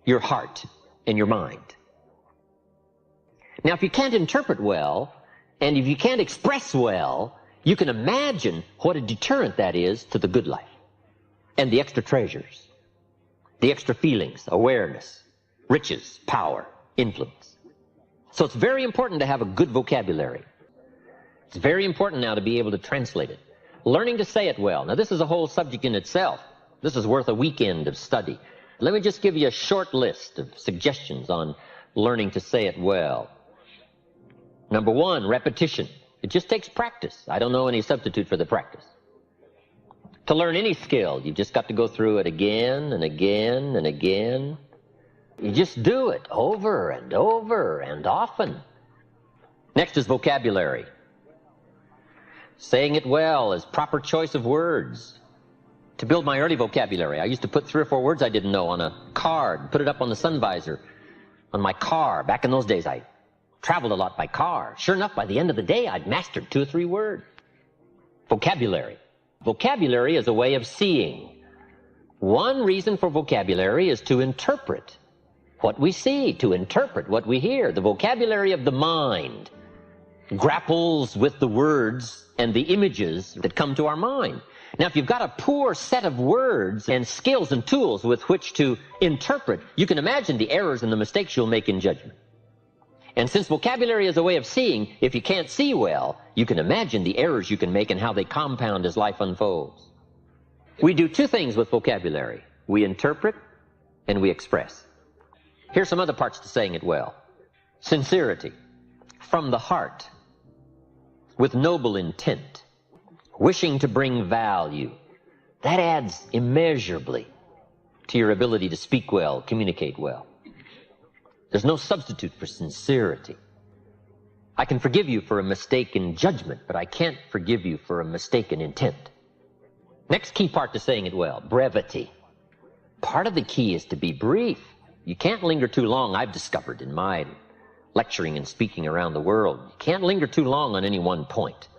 your heart and your mind. Now, if you can't interpret well, and if you can't express well, you can imagine what a deterrent that is to the good life and the extra treasures, the extra feelings, awareness, riches, power, influence. So it's very important to have a good vocabulary. It's very important now to be able to translate it. Learning to say it well. Now, this is a whole subject in itself. This is worth a weekend of study. Let me just give you a short list of suggestions on learning to say it well. Number one, repetition. It just takes practice. I don't know any substitute for the practice. To learn any skill, you've just got to go through it again and again and again. You just do it over and over and often. Next is vocabulary. Saying it well is proper choice of words. To build my early vocabulary, I used to put 3 or 4 words I didn't know on a card, put it up on the sun visor on my car. Back in those days, I traveled a lot by car. Sure enough, by the end of the day, I'd mastered 2 or 3 words. Vocabulary. Vocabulary is a way of seeing. One reason for vocabulary is to interpret what we see, to interpret what we hear. The vocabulary of the mind grapples with the words and the images that come to our mind. Now, if you've got a poor set of words and skills and tools with which to interpret, you can imagine the errors and the mistakes you'll make in judgment. And since vocabulary is a way of seeing, if you can't see well, you can imagine the errors you can make and how they compound as life unfolds. We do 2 things with vocabulary. We interpret and we express. Here's some other parts to saying it well. Sincerity, from the heart, with noble intent, wishing to bring value. That adds immeasurably to your ability to speak well, communicate well. There's no substitute for sincerity. I can forgive you for a mistake in judgment, but I can't forgive you for a mistake in intent. Next key part to saying it well, brevity. Part of the key is to be brief. You can't linger too long, I've discovered in my lecturing and speaking around the world. You can't linger too long on any one point.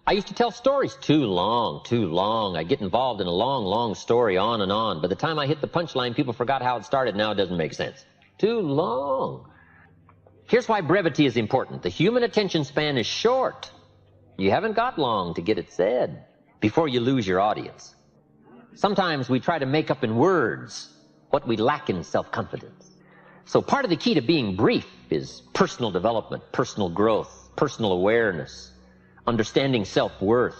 I used to tell stories too long. I get involved in a long story on and on. By the time I hit the punchline, people forgot how it started. Now it doesn't make sense. Too long. Here's why brevity is important. The human attention span is short. You haven't got long to get it said before you lose your audience. Sometimes we try to make up in words what we lack in self-confidence. So part of the key to being brief is personal development, personal growth, personal awareness, understanding self-worth.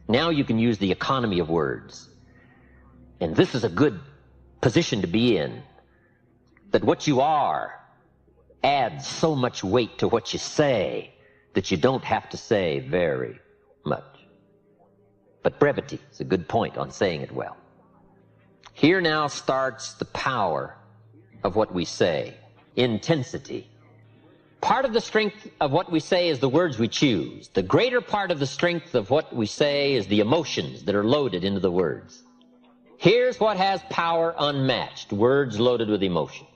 Now you can use the economy of words. And this is a good position to be in, that what you are adds so much weight to what you say that you don't have to say very much. But brevity is a good point on saying it well. Here now starts the power of what we say. Intensity. Part of the strength of what we say is the words we choose. The greater part of the strength of what we say is the emotions that are loaded into the words. Here's what has power unmatched, words loaded with emotion.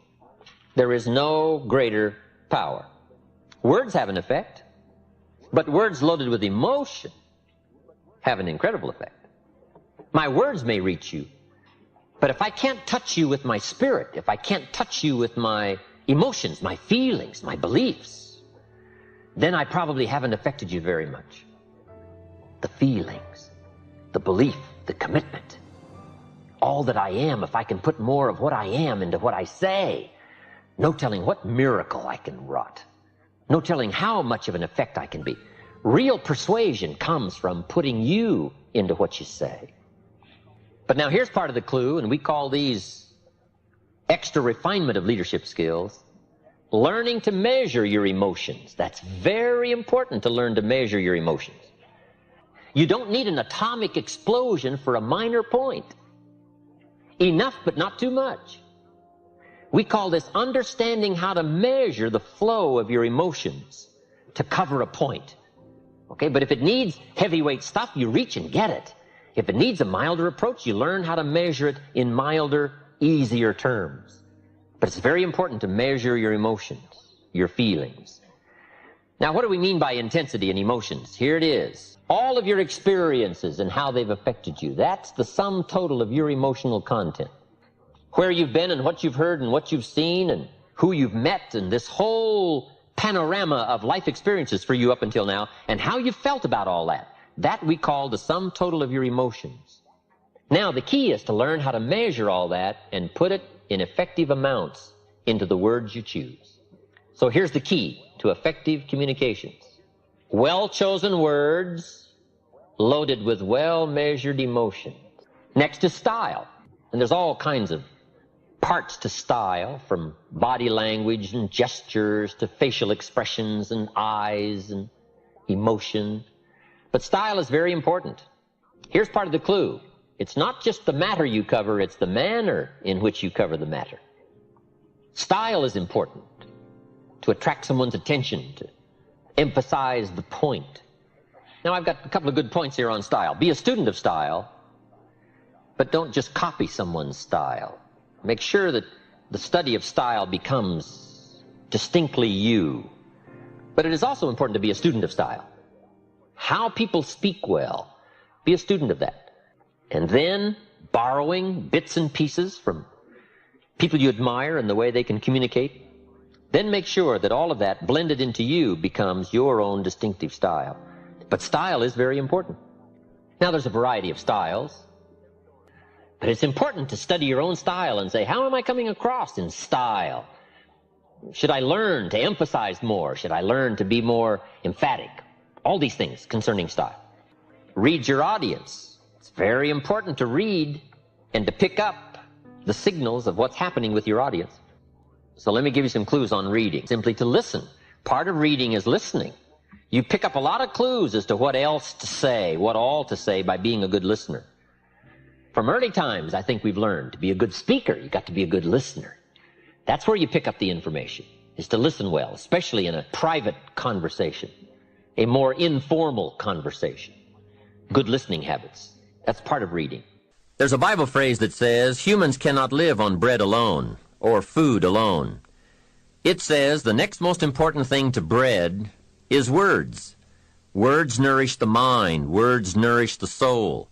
There is no greater power. Words have an effect, but words loaded with emotion have an incredible effect. My words may reach you, but if I can't touch you with my spirit, if I can't touch you with my emotions, my feelings, my beliefs, then I probably haven't affected you very much. The feelings, the belief, the commitment, all that I am, if I can put more of what I am into what I say, no telling what miracle I can wrought. No telling how much of an effect I can be. Real persuasion comes from putting you into what you say. But now here's part of the clue, and we call these extra refinement of leadership skills. Learning to measure your emotions. That's very important, to learn to measure your emotions. You don't need an atomic explosion for a minor point. Enough, but not too much. We call this understanding how to measure the flow of your emotions to cover a point. Okay, but if it needs heavyweight stuff, you reach and get it. If it needs a milder approach, you learn how to measure it in milder, easier terms. But it's very important to measure your emotions, your feelings. Now, what do we mean by intensity and emotions? Here it is. All of your experiences and how they've affected you. That's the sum total of your emotional content. Where you've been and what you've heard and what you've seen and who you've met and this whole panorama of life experiences for you up until now and how you felt about all that. That we call the sum total of your emotions. Now, the key is to learn how to measure all that and put it in effective amounts into the words you choose. So here's the key to effective communications. Well-chosen words loaded with well-measured emotions. Next is style. And there's all kinds of parts to style, from body language and gestures to facial expressions and eyes and emotion. But style is very important. Here's part of the clue. It's not just the matter you cover, it's the manner in which you cover the matter. Style is important to attract someone's attention, to emphasize the point. Now, I've got a couple of good points here on style. Be a student of style, but don't just copy someone's style. Make sure that the study of style becomes distinctly you. But it is also important to be a student of style. How people speak well, be a student of that. And then borrowing bits and pieces from people you admire and the way they can communicate. Then make sure that all of that blended into you becomes your own distinctive style. But style is very important. Now, there's a variety of styles. But it's important to study your own style and say, how am I coming across in style? Should I learn to emphasize more? Should I learn to be more emphatic? All these things concerning style. Read your audience. It's very important to read and to pick up the signals of what's happening with your audience. So let me give you some clues on reading. Simply to listen. Part of reading is listening. You pick up a lot of clues as to what else to say, what all to say by being a good listener. From early times, I think we've learned to be a good speaker, you've got to be a good listener. That's where you pick up the information, is to listen well, especially in a private conversation, a more informal conversation. Good listening habits. That's part of reading. There's a Bible phrase that says, humans cannot live on bread alone or food alone. It says the next most important thing to bread is words. Words nourish the mind. Words nourish the soul.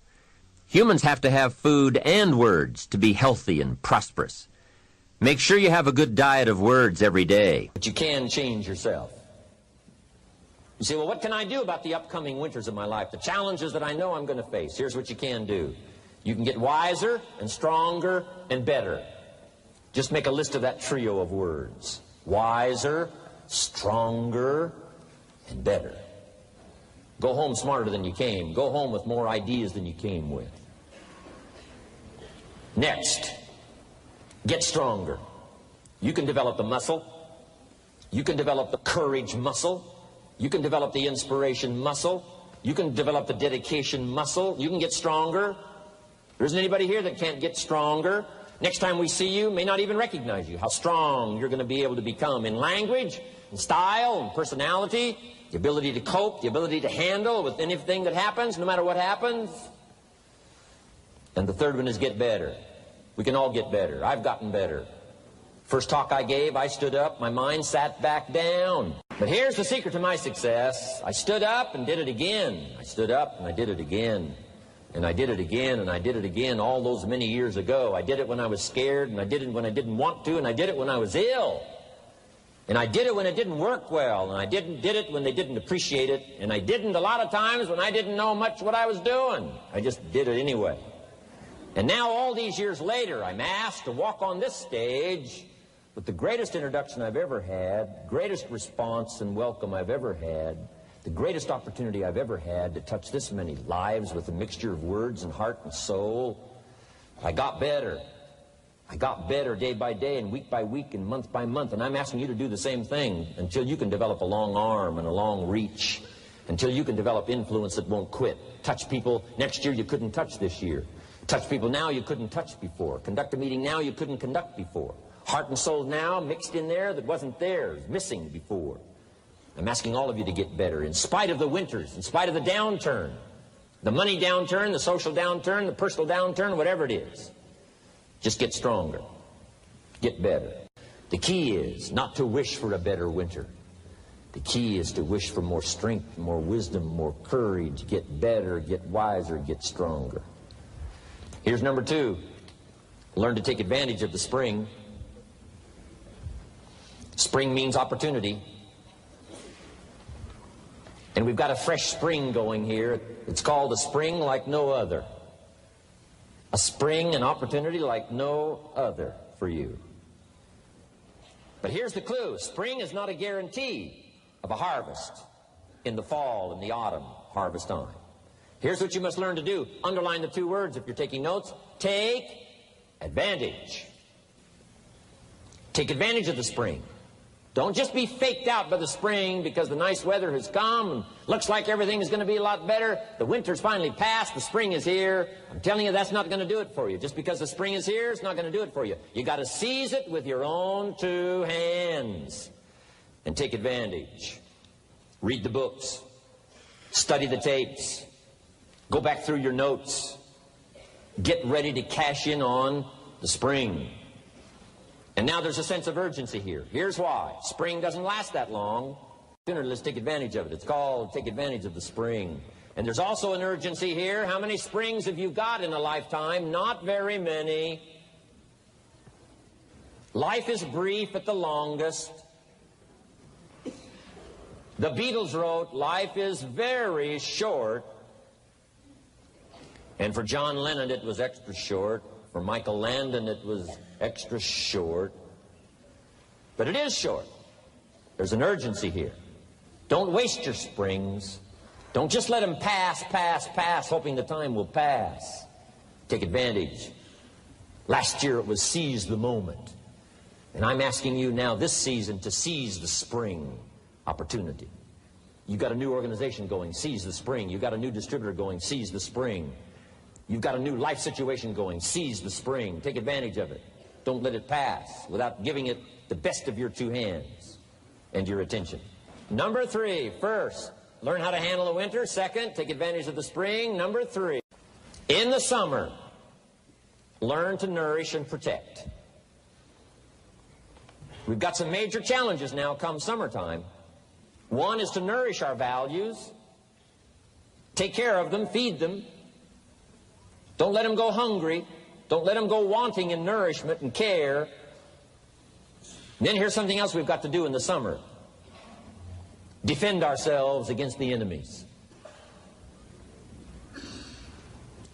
Humans have to have food and words to be healthy and prosperous. Make sure you have a good diet of words every day. But you can change yourself. You say, well, what can I do about the upcoming winters of my life, the challenges that I know I'm going to face? Here's what you can do. You can get wiser and stronger and better. Just make a list of that trio of words. Wiser, stronger, and better. Go home smarter than you came. Go home with more ideas than you came with. Next, get stronger. You can develop the muscle. You can develop the courage muscle. You can develop the inspiration muscle. You can develop the dedication muscle. You can get stronger. There isn't anybody here that can't get stronger. Next time we see you, may not even recognize you. How strong you're going to be able to become in language, in style, in personality, the ability to cope, the ability to handle with anything that happens, no matter what happens. And the third one is get better. We can all get better. I've gotten better. First talk I gave, I stood up, my mind sat back down. But here's the secret to my success. I stood up and did it again. I stood up and I did it again. And I did it again, and I did it again all those many years ago. I did it when I was scared, and I did it when I didn't want to, and I did it when I was ill. And I did it when it didn't work well, and I did it when they didn't appreciate it, and I didn't a lot of times when I didn't know much what I was doing. I just did it anyway. And now, all these years later, I'm asked to walk on this stage with the greatest introduction I've ever had, greatest response and welcome I've ever had, the greatest opportunity I've ever had to touch this many lives with a mixture of words and heart and soul. I got better. I got better day by day and week by week and month by month. And I'm asking you to do the same thing until you can develop a long arm and a long reach, until you can develop influence that won't quit. Touch people next year you couldn't touch this year. Touch people now you couldn't touch before. Conduct a meeting now you couldn't conduct before. Heart and soul now mixed in there that wasn't there, missing before. I'm asking all of you to get better in spite of the winters, in spite of the downturn, the money downturn, the social downturn, the personal downturn, whatever it is. Just get stronger. Get better. The key is not to wish for a better winter. The key is to wish for more strength, more wisdom, more courage, get better, get wiser, get stronger. Here's number 2. Learn to take advantage of the spring. Spring means opportunity. And we've got a fresh spring going here. It's called a spring like no other. A spring, an opportunity like no other for you. But here's the clue. Spring is not a guarantee of a harvest in the fall and the autumn harvest time. Here's what you must learn to do. Underline the 2 words if you're taking notes. Take advantage. Take advantage of the spring. Don't just be faked out by the spring because the nice weather has come and looks like everything is going to be a lot better. The winter's finally passed, the spring is here. I'm telling you, that's not going to do it for you. Just because the spring is here, it's not going to do it for you. You got to seize it with your own two hands and take advantage. Read the books. Study the tapes. Go back through your notes. Get ready to cash in on the spring. And now there's a sense of urgency here. Here's why. Spring doesn't last that long. Sooner, let's take advantage of it. It's called take advantage of the spring. And there's also an urgency here. How many springs have you got in a lifetime? Not very many. Life is brief at the longest. The Beatles wrote, life is very short. And for John Lennon, it was extra short. For Michael Landon, it was extra short. But it is short. There's an urgency here. Don't waste your springs. Don't just let them pass, hoping the time will pass. Take advantage. Last year it was seize the moment. And I'm asking you now this season to seize the spring opportunity. You've got a new organization going, seize the spring. You've got a new distributor going, seize the spring. You've got a new life situation going, seize the spring. Take advantage of it. Don't let it pass without giving it the best of your two hands and your attention. Number 3, first, learn how to handle the winter. Second, take advantage of the spring. Number 3, in the summer, learn to nourish and protect. We've got some major challenges now come summertime. One is to nourish our values, take care of them, feed them. Don't let them go hungry. Don't let them go wanting in nourishment and care. And then here's something else we've got to do in the summer. Defend ourselves against the enemies.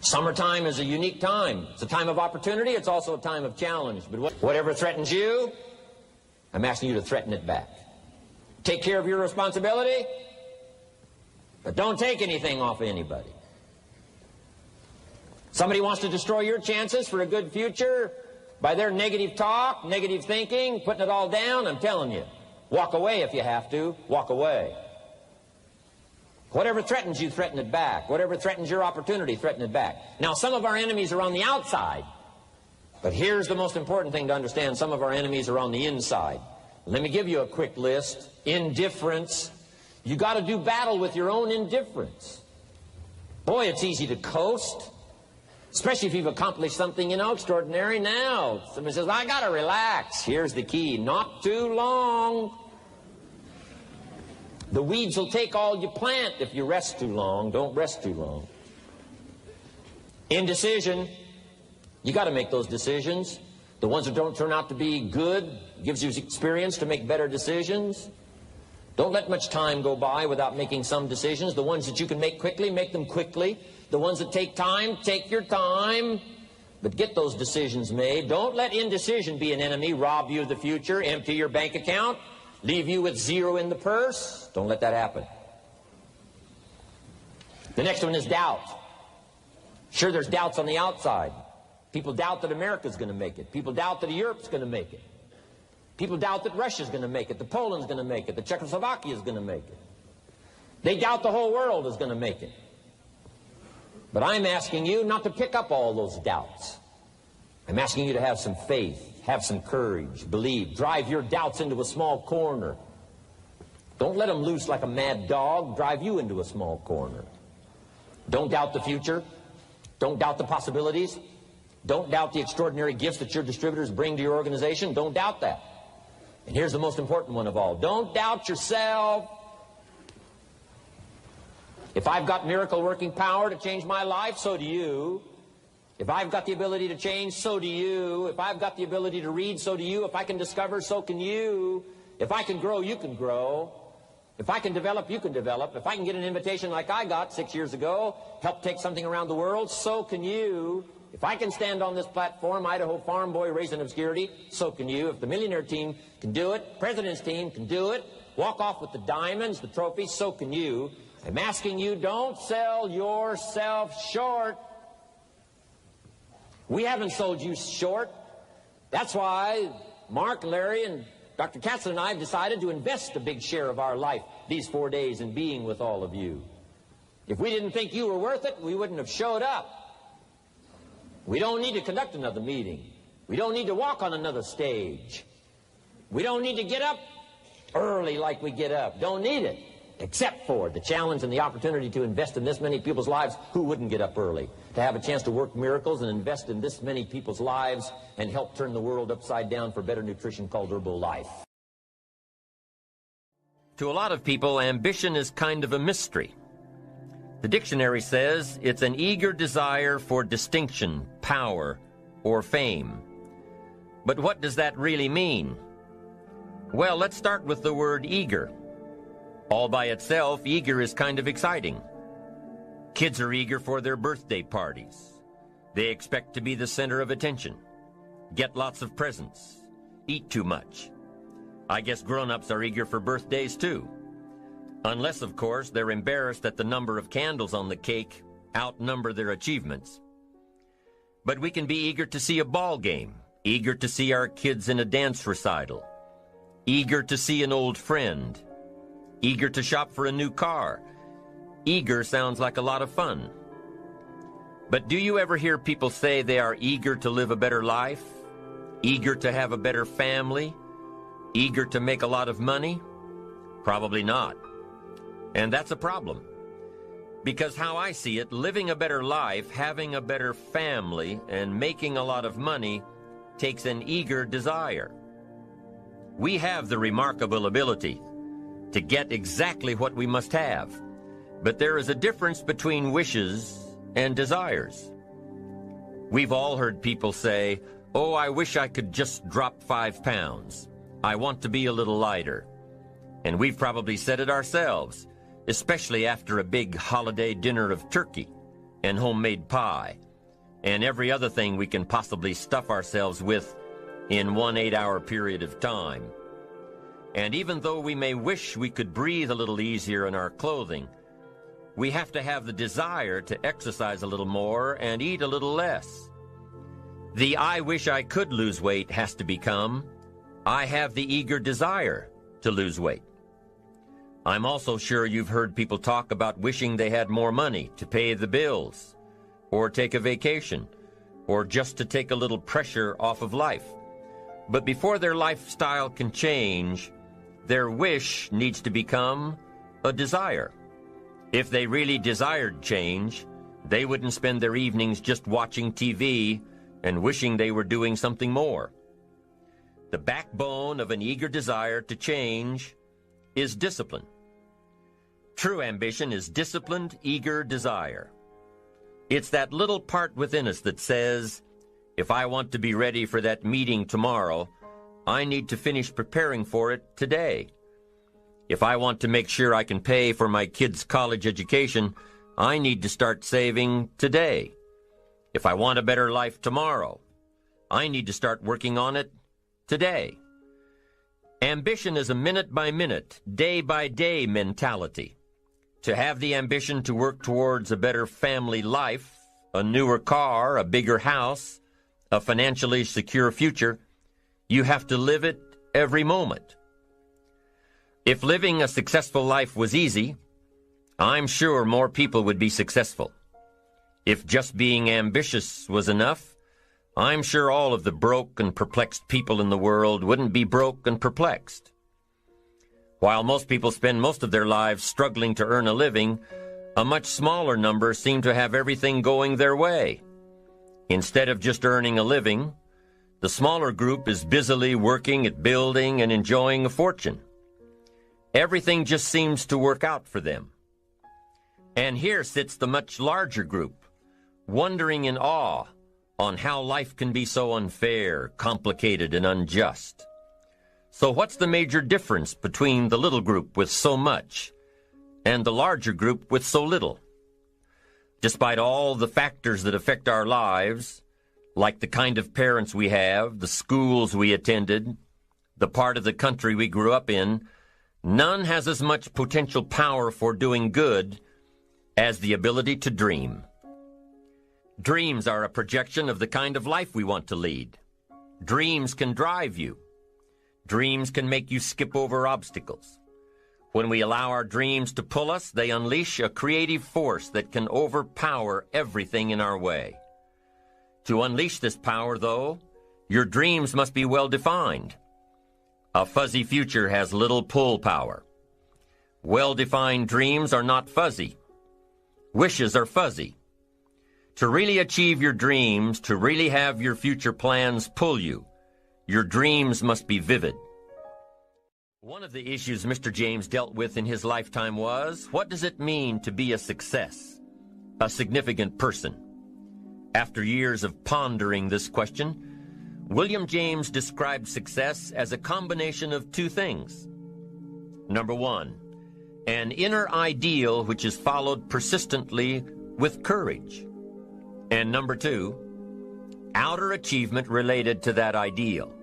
Summertime is a unique time. It's a time of opportunity. It's also a time of challenge. But whatever threatens you, I'm asking you to threaten it back. Take care of your responsibility, but don't take anything off of anybody. Somebody wants to destroy your chances for a good future by their negative talk, negative thinking, putting it all down. I'm telling you, walk away if you have to. Walk away. Whatever threatens you, threaten it back. Whatever threatens your opportunity, threaten it back. Now, some of our enemies are on the outside, but here's the most important thing to understand. Some of our enemies are on the inside. Let me give you a quick list. Indifference. You got to do battle with your own indifference. Boy, it's easy to coast. Especially if you've accomplished something, extraordinary. Now, somebody says, I got to relax. Here's the key. Not too long. The weeds will take all you plant if you rest too long. Don't rest too long. Indecision. You got to make those decisions. The ones that don't turn out to be good gives you experience to make better decisions. Don't let much time go by without making some decisions. The ones that you can make quickly, make them quickly. The ones that take time, take your time. But get those decisions made. Don't let indecision be an enemy, rob you of the future, empty your bank account, leave you with zero in the purse. Don't let that happen. The next one is doubt. Sure, there's doubts on the outside. People doubt that America's going to make it. People doubt that Europe's going to make it. People doubt that Russia's going to make it, that Poland's going to make it, that Czechoslovakia is going to make it. They doubt the whole world is going to make it. But I'm asking you not to pick up all those doubts. I'm asking you to have some faith, have some courage, believe, drive your doubts into a small corner. Don't let them loose like a mad dog, drive you into a small corner. Don't doubt the future. Don't doubt the possibilities. Don't doubt the extraordinary gifts that your distributors bring to your organization. Don't doubt that. And here's the most important one of all. Don't doubt yourself. If I've got miracle working power to change my life, so do you. If I've got the ability to change, so do you. If I've got the ability to read, so do you. If I can discover, so can you. If I can grow, you can grow. If I can develop, you can develop. If I can get an invitation like I got 6 years ago, help take something around the world, so can you. If I can stand on this platform, Idaho farm boy raised in obscurity, so can you. If the millionaire team can do it, president's team can do it, walk off with the diamonds, the trophies, so can you. I'm asking you, don't sell yourself short. We haven't sold you short. That's why Mark, Larry, and Dr. Katzler and I have decided to invest a big share of our life these 4 days in being with all of you. If we didn't think you were worth it, we wouldn't have showed up. We don't need to conduct another meeting. We don't need to walk on another stage. We don't need to get up early like we get up. Don't need it. Except for the challenge and the opportunity to invest in this many people's lives who wouldn't get up early. To have a chance to work miracles and invest in this many people's lives and help turn the world upside down for better nutrition called Herbalife. To a lot of people, ambition is kind of a mystery. The dictionary says it's an eager desire for distinction, power, or fame. But what does that really mean? Well, let's start with the word eager. All by itself, eager is kind of exciting. Kids are eager for their birthday parties. They expect to be the center of attention, get lots of presents, eat too much. I guess grown-ups are eager for birthdays too. Unless, of course, they're embarrassed that the number of candles on the cake outnumber their achievements. But we can be eager to see a ball game, eager to see our kids in a dance recital, eager to see an old friend, eager to shop for a new car. Eager sounds like a lot of fun. But do you ever hear people say they are eager to live a better life, eager to have a better family, eager to make a lot of money? Probably not. And that's a problem. Because how I see it, living a better life, having a better family, and making a lot of money takes an eager desire. We have the remarkable ability to get exactly what we must have. But there is a difference between wishes and desires. We've all heard people say, "Oh, I wish I could just drop 5 pounds. I want to be a little lighter." And we've probably said it ourselves, especially after a big holiday dinner of turkey and homemade pie and every other thing we can possibly stuff ourselves with in one 8-hour period of time. And even though we may wish we could breathe a little easier in our clothing, we have to have the desire to exercise a little more and eat a little less. The "I wish I could lose weight" has to become, "I have the eager desire to lose weight." I'm also sure you've heard people talk about wishing they had more money to pay the bills, or take a vacation, or just to take a little pressure off of life. But before their lifestyle can change, their wish needs to become a desire. If they really desired change, they wouldn't spend their evenings just watching TV and wishing they were doing something more. The backbone of an eager desire to change is discipline. True ambition is disciplined, eager desire. It's that little part within us that says, if I want to be ready for that meeting tomorrow, I need to finish preparing for it today. If I want to make sure I can pay for my kids' college education, I need to start saving today. If I want a better life tomorrow, I need to start working on it today. Ambition is a minute-by-minute, day-by-day mentality. To have the ambition to work towards a better family life, a newer car, a bigger house, a financially secure future, you have to live it every moment. If living a successful life was easy, I'm sure more people would be successful. If just being ambitious was enough, I'm sure all of the broke and perplexed people in the world wouldn't be broke and perplexed. While most people spend most of their lives struggling to earn a living, a much smaller number seem to have everything going their way. Instead of just earning a living, the smaller group is busily working at building and enjoying a fortune. Everything just seems to work out for them. And here sits the much larger group, wondering in awe on how life can be so unfair, complicated, and unjust. So what's the major difference between the little group with so much and the larger group with so little? Despite all the factors that affect our lives, like the kind of parents we have, the schools we attended, the part of the country we grew up in, none has as much potential power for doing good as the ability to dream. Dreams are a projection of the kind of life we want to lead. Dreams can drive you. Dreams can make you skip over obstacles. When we allow our dreams to pull us, they unleash a creative force that can overpower everything in our way. To unleash this power, though, your dreams must be well defined. A fuzzy future has little pull power. Well-defined dreams are not fuzzy. Wishes are fuzzy. To really achieve your dreams, to really have your future plans pull you, your dreams must be vivid. One of the issues Mr. James dealt with in his lifetime was, what does it mean to be a success, a significant person? After years of pondering this question, William James described success as a combination of two things. Number one, an inner ideal which is followed persistently with courage. And number two, outer achievement related to that ideal.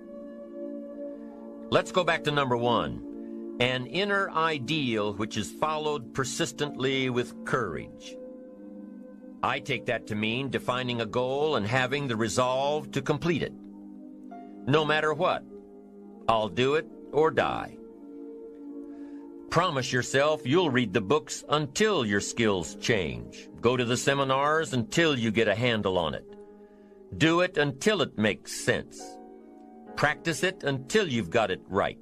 Let's go back to number one, an inner ideal which is followed persistently with courage. I take that to mean defining a goal and having the resolve to complete it. No matter what, I'll do it or die. Promise yourself you'll read the books until your skills change. Go to the seminars until you get a handle on it. Do it until it makes sense. Practice it until you've got it right.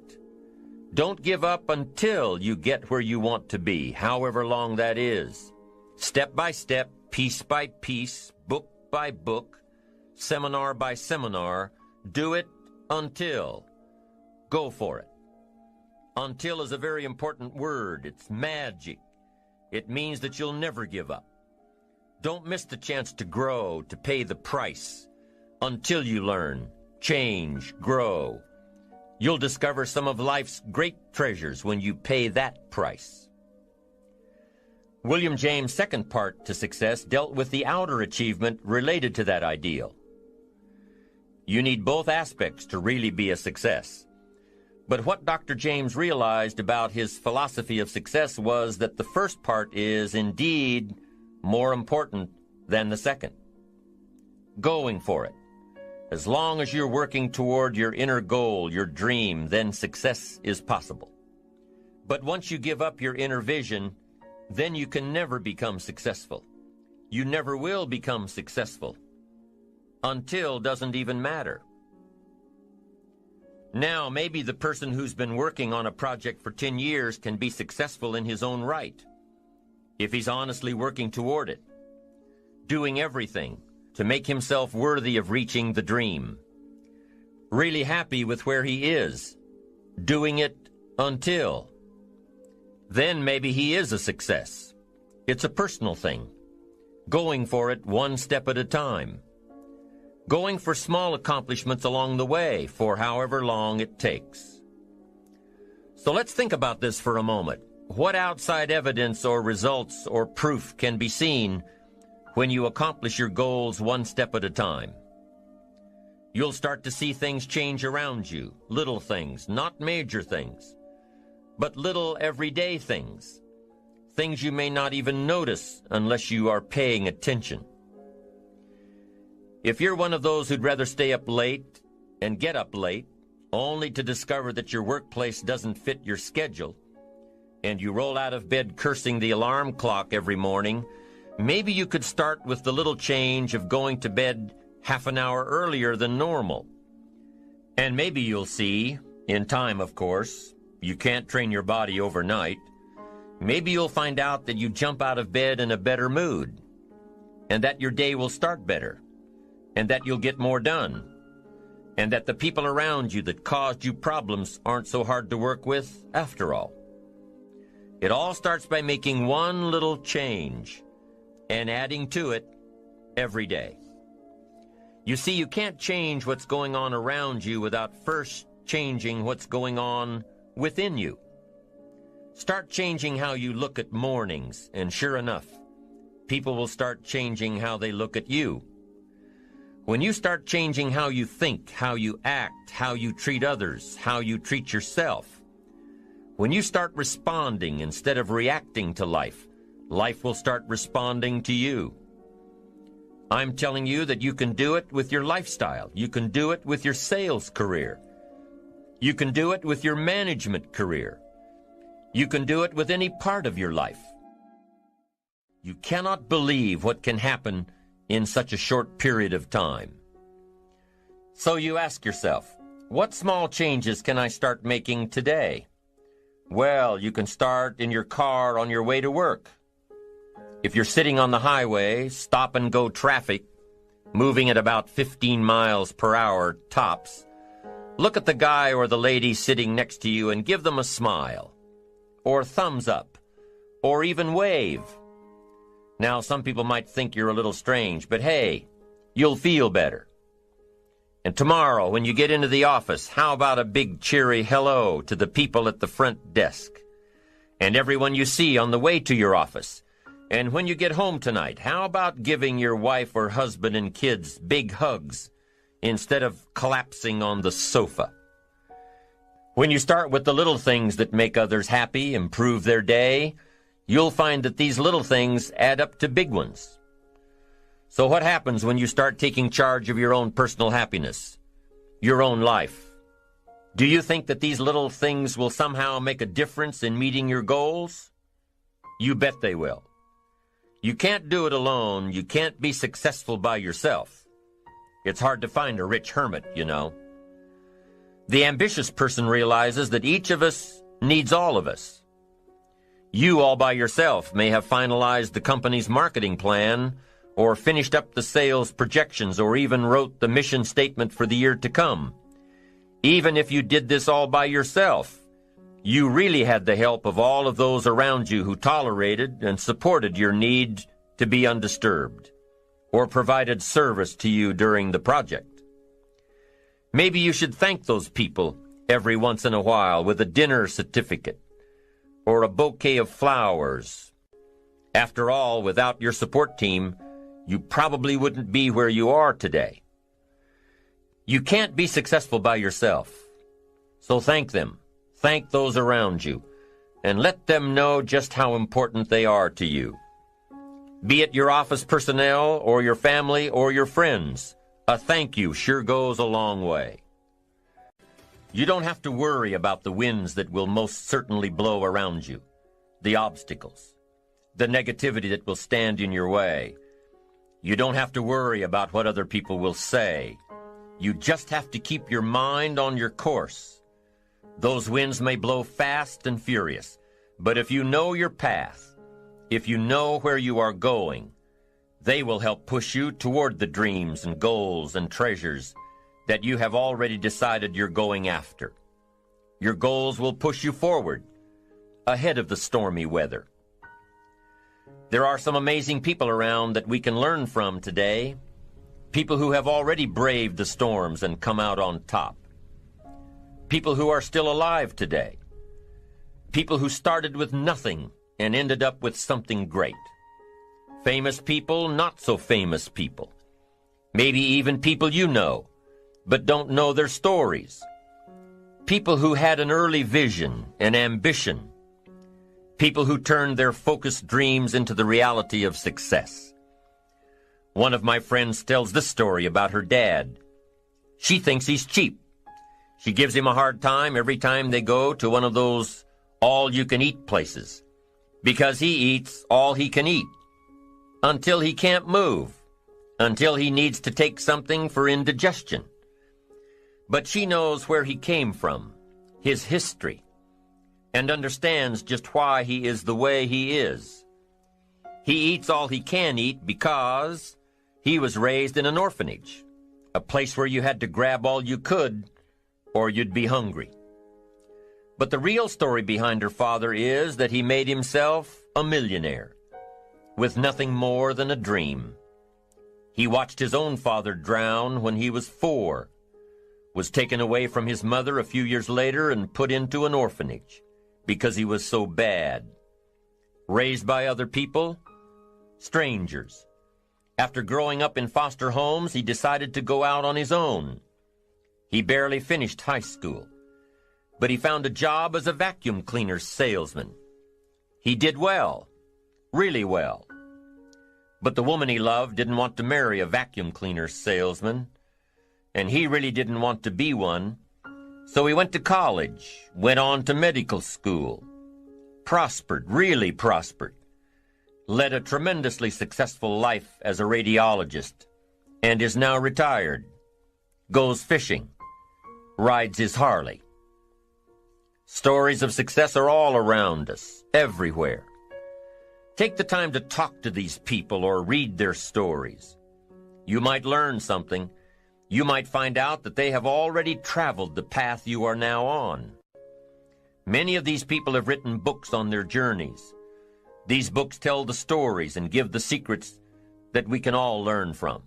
Don't give up until you get where you want to be, however long that is. Step by step, piece by piece, book by book, seminar by seminar, do it until. Go for it. Until is a very important word. It's magic. It means that you'll never give up. Don't miss the chance to grow, to pay the price. Until you learn, change, grow. You'll discover some of life's great treasures when you pay that price. William James' second part to success dealt with the outer achievement related to that ideal. You need both aspects to really be a success. But what Dr. James realized about his philosophy of success was that the first part is indeed more important than the second. Going for it. As long as you're working toward your inner goal, your dream, then success is possible. But once you give up your inner vision, then you can never become successful. You never will become successful. Until doesn't even matter. Now, maybe the person who's been working on a project for 10 years can be successful in his own right, if he's honestly working toward it, doing everything to make himself worthy of reaching the dream, really happy with where he is, doing it until. Then maybe he is a success. It's a personal thing, going for it one step at a time. Going for small accomplishments along the way for however long it takes. So let's think about this for a moment. What outside evidence or results or proof can be seen when you accomplish your goals one step at a time? You'll start to see things change around you, little things, not major things, but little everyday things, things you may not even notice unless you are paying attention. If you're one of those who'd rather stay up late and get up late, only to discover that your workplace doesn't fit your schedule, and you roll out of bed cursing the alarm clock every morning, maybe you could start with the little change of going to bed half an hour earlier than normal. And maybe you'll see, in time of course, you can't train your body overnight, maybe you'll find out that you jump out of bed in a better mood, and that your day will start better, and that you'll get more done, and that the people around you that caused you problems aren't so hard to work with after all. It all starts by making one little change and adding to it every day. You see, you can't change what's going on around you without first changing what's going on within you. Start changing how you look at mornings, and sure enough, people will start changing how they look at you. When you start changing how you think, how you act, how you treat others, how you treat yourself, when you start responding instead of reacting to life, life will start responding to you. I'm telling you that you can do it with your lifestyle. You can do it with your sales career. You can do it with your management career. You can do it with any part of your life. You cannot believe what can happen in such a short period of time. So you ask yourself, what small changes can I start making today? Well, you can start in your car on your way to work. If you're sitting on the highway, stop-and-go traffic, moving at about 15 miles per hour tops, look at the guy or the lady sitting next to you and give them a smile, or thumbs up, or even wave. Now, some people might think you're a little strange, but hey, you'll feel better. And tomorrow, when you get into the office, how about a big cheery hello to the people at the front desk, and everyone you see on the way to your office? And when you get home tonight, how about giving your wife or husband and kids big hugs instead of collapsing on the sofa? When you start with the little things that make others happy, improve their day, you'll find that these little things add up to big ones. So what happens when you start taking charge of your own personal happiness, your own life? Do you think that these little things will somehow make a difference in meeting your goals? You bet they will. You can't do it alone. You can't be successful by yourself. It's hard to find a rich hermit, you know. The ambitious person realizes that each of us needs all of us. You all by yourself may have finalized the company's marketing plan, or finished up the sales projections, or even wrote the mission statement for the year to come. Even if you did this all by yourself, you really had the help of all of those around you who tolerated and supported your need to be undisturbed, or provided service to you during the project. Maybe you should thank those people every once in a while with a dinner certificate or a bouquet of flowers. After all, without your support team, you probably wouldn't be where you are today. You can't be successful by yourself, so thank them. Thank those around you, and let them know just how important they are to you. Be it your office personnel or your family or your friends, a thank you sure goes a long way. You don't have to worry about the winds that will most certainly blow around you, the obstacles, the negativity that will stand in your way. You don't have to worry about what other people will say. You just have to keep your mind on your course. Those winds may blow fast and furious, but if you know your path, if you know where you are going, they will help push you toward the dreams and goals and treasures that you have already decided you're going after. Your goals will push you forward, ahead of the stormy weather. There are some amazing people around that we can learn from today, people who have already braved the storms and come out on top. People who are still alive today. People who started with nothing and ended up with something great. Famous people, not so famous people. Maybe even people you know, but don't know their stories. People who had an early vision and ambition. People who turned their focused dreams into the reality of success. One of my friends tells this story about her dad. She thinks he's cheap. She gives him a hard time every time they go to one of those all-you-can-eat places, because he eats all he can eat, until he can't move, until he needs to take something for indigestion. But she knows where he came from, his history, and understands just why he is the way he is. He eats all he can eat because he was raised in an orphanage, a place where you had to grab all you could or you'd be hungry. But the real story behind her father is that he made himself a millionaire with nothing more than a dream. He watched his own father drown when he was 4, was taken away from his mother a few years later and put into an orphanage because he was so bad. Raised by other people, strangers. After growing up in foster homes, he decided to go out on his own. He barely finished high school, but he found a job as a vacuum cleaner salesman. He did well, really well. But the woman he loved didn't want to marry a vacuum cleaner salesman, and he really didn't want to be one, So he went to college, went on to medical school, prospered, really prospered, led a tremendously successful life as a radiologist, and is now retired, goes fishing, rides his Harley. Stories of success are all around us, everywhere. Take the time to talk to these people or read their stories. You might learn something. You might find out that they have already traveled the path you are now on. Many of these people have written books on their journeys. These books tell the stories and give the secrets that we can all learn from.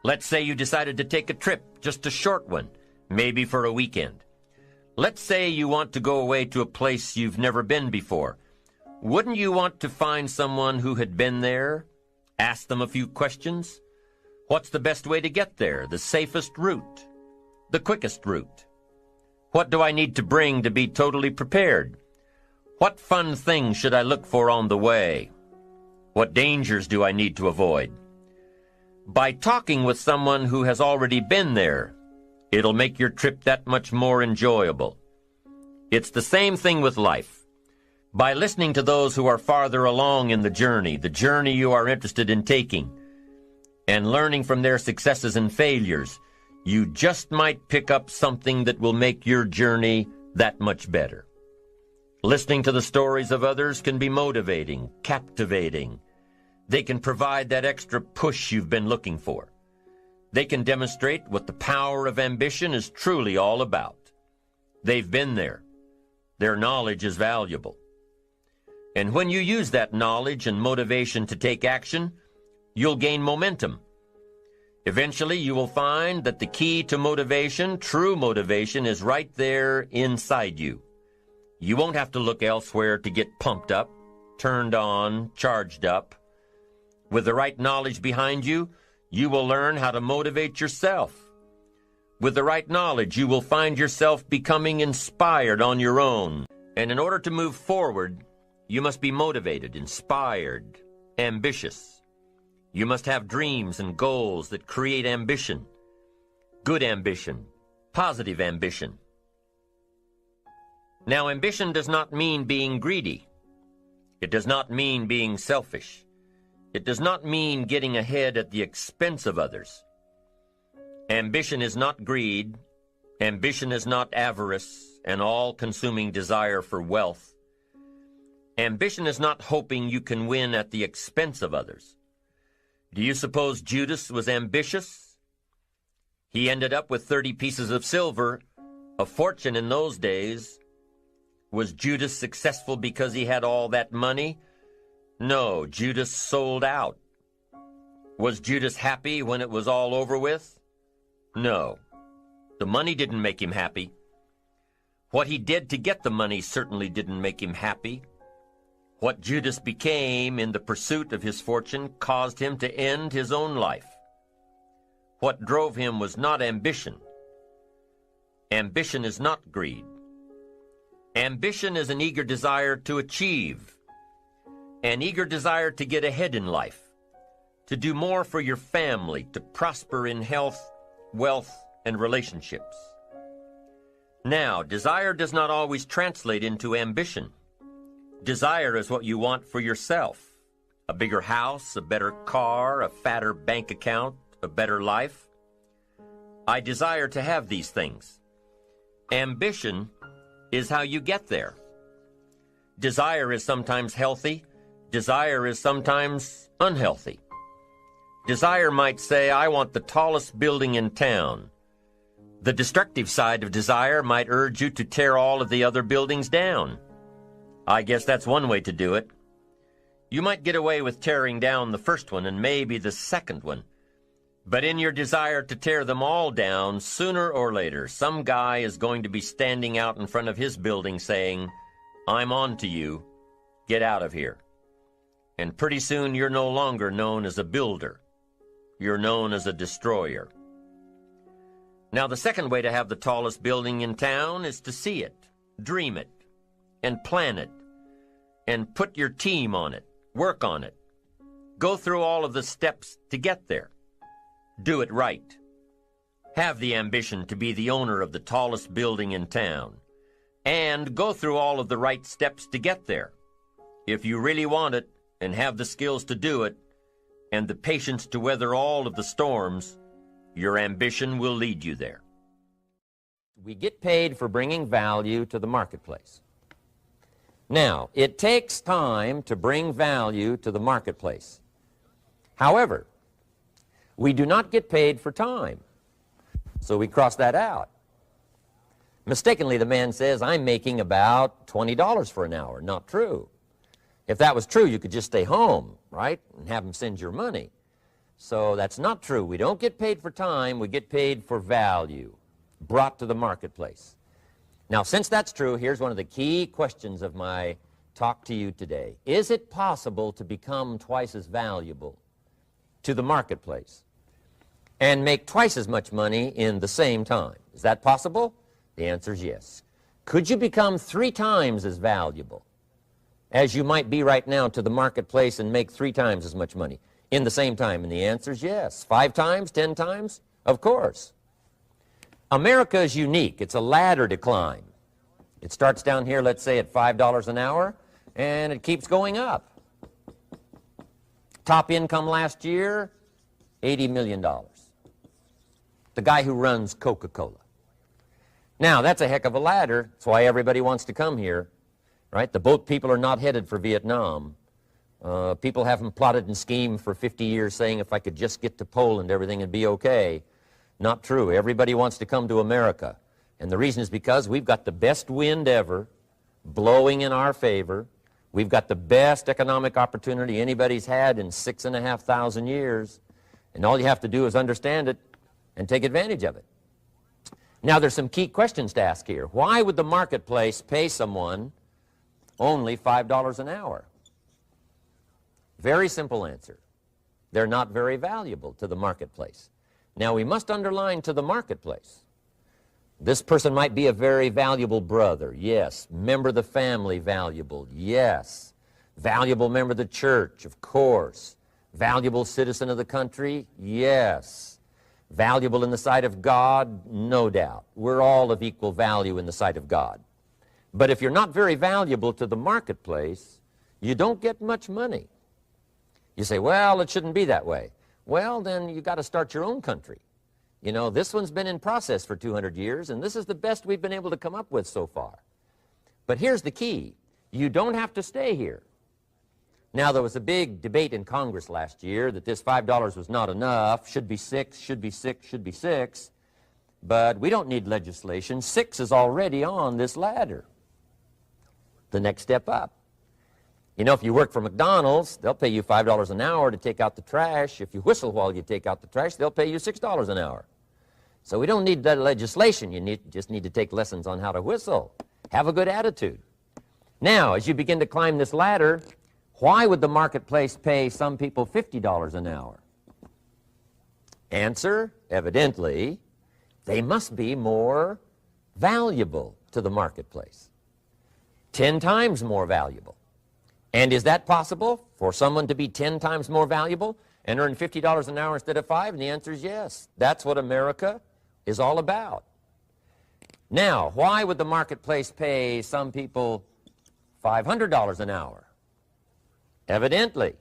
Let's say you decided to take a trip, just a short one, maybe for a weekend. Let's say you want to go away to a place you've never been before. Wouldn't you want to find someone who had been there? Ask them a few questions? What's the best way to get there? The safest route? The quickest route? What do I need to bring to be totally prepared? What fun things should I look for on the way? What dangers do I need to avoid? By talking with someone who has already been there, it'll make your trip that much more enjoyable. It's the same thing with life. By listening to those who are farther along in the journey you are interested in taking, and learning from their successes and failures, you just might pick up something that will make your journey that much better. Listening to the stories of others can be motivating, captivating. They can provide that extra push you've been looking for. They can demonstrate what the power of ambition is truly all about. They've been there. Their knowledge is valuable. And when you use that knowledge and motivation to take action, you'll gain momentum. Eventually, you will find that the key to motivation, true motivation, is right there inside you. You won't have to look elsewhere to get pumped up, turned on, charged up. With the right knowledge behind you, you will learn how to motivate yourself. With the right knowledge, you will find yourself becoming inspired on your own. And in order to move forward, you must be motivated, inspired, ambitious. You must have dreams and goals that create ambition, good ambition, positive ambition. Now, ambition does not mean being greedy. It does not mean being selfish. It does not mean getting ahead at the expense of others. Ambition is not greed. Ambition is not avarice, an all-consuming desire for wealth. Ambition is not hoping you can win at the expense of others. Do you suppose Judas was ambitious? He ended up with 30 pieces of silver, a fortune in those days. Was Judas successful because he had all that money? No, Judas sold out. Was Judas happy when it was all over with? No. The money didn't make him happy. What he did to get the money certainly didn't make him happy. What Judas became in the pursuit of his fortune caused him to end his own life. What drove him was not ambition. Ambition is not greed. Ambition is an eager desire to achieve, an eager desire to get ahead in life, to do more for your family, to prosper in health, wealth, and relationships. Now, desire does not always translate into ambition. Desire is what you want for yourself. A bigger house, a better car, a fatter bank account, a better life. I desire to have these things. Ambition is how you get there. Desire is sometimes healthy. Desire is sometimes unhealthy. Desire might say, I want the tallest building in town. The destructive side of desire might urge you to tear all of the other buildings down. I guess that's one way to do it. You might get away with tearing down the first one and maybe the second one. But in your desire to tear them all down, sooner or later, some guy is going to be standing out in front of his building saying, I'm on to you. Get out of here. And pretty soon you're no longer known as a builder. You're known as a destroyer. Now, the second way to have the tallest building in town is to see it, dream it, and plan it, and put your team on it, work on it. Go through all of the steps to get there. Do it right. Have the ambition to be the owner of the tallest building in town, and go through all of the right steps to get there. If you really want it, and have the skills to do it, and the patience to weather all of the storms, your ambition will lead you there. We get paid for bringing value to the marketplace. Now, it takes time to bring value to the marketplace. However, we do not get paid for time. So we cross that out. Mistakenly, the man says, I'm making about $20 for an hour. Not true. If that was true, you could just stay home, right, and have them send your money. So that's not true. We don't get paid for time. We get paid for value brought to the marketplace. Now, since that's true, here's one of the key questions of my talk to you today. Is it possible to become twice as valuable to the marketplace and make twice as much money in the same time? Is that possible? The answer is yes. Could you become 3 times as valuable as you might be right now to the marketplace and make 3 times as much money in the same time? And the answer is yes. 5 times, 10 times? Of course. America is unique. It's a ladder to climb. It starts down here, let's say, at $5 an hour, and it keeps going up. Top income last year, $80 million. The guy who runs Coca-Cola. Now, that's a heck of a ladder. That's why everybody wants to come here, right? The boat people are not headed for Vietnam. People haven't plotted and schemed for 50 years saying if I could just get to Poland, everything would be okay. Not true. Everybody wants to come to America. And the reason is because we've got the best wind ever blowing in our favor. We've got the best economic opportunity anybody's had in 6,500 years. And all you have to do is understand it and take advantage of it. Now, there's some key questions to ask here. Why would the marketplace pay someone only $5 an hour? Very simple answer. They're not very valuable to the marketplace. Now, we must underline to the marketplace. This person might be a very valuable brother, yes. Member of the family, valuable, yes. Valuable member of the church, of course. Valuable citizen of the country, yes. Valuable in the sight of God, no doubt. We're all of equal value in the sight of God. But if you're not very valuable to the marketplace, you don't get much money. You say, well, it shouldn't be that way. Well, then you got to start your own country. You know, this one's been in process for 200 years, and this is the best we've been able to come up with so far. But here's the key. You don't have to stay here. Now, there was a big debate in Congress last year that this $5 was not enough, should be 6, should be 6, should be 6. But we don't need legislation. 6 is already on this ladder. The next step up. You know, if you work for McDonald's, they'll pay you $5 an hour to take out the trash. If you whistle while you take out the trash, they'll pay you $6 an hour. So we don't need that legislation. You just need to take lessons on how to whistle. Have a good attitude. Now, as you begin to climb this ladder, why would the marketplace pay some people $50 an hour? Answer, evidently, they must be more valuable to the marketplace. 10 times more valuable. And is that possible for someone to be 10 times more valuable and earn $50 an hour instead of 5? And the answer is yes. That's what America is all about. Now, why would the marketplace pay some people $500 an hour? Evidently,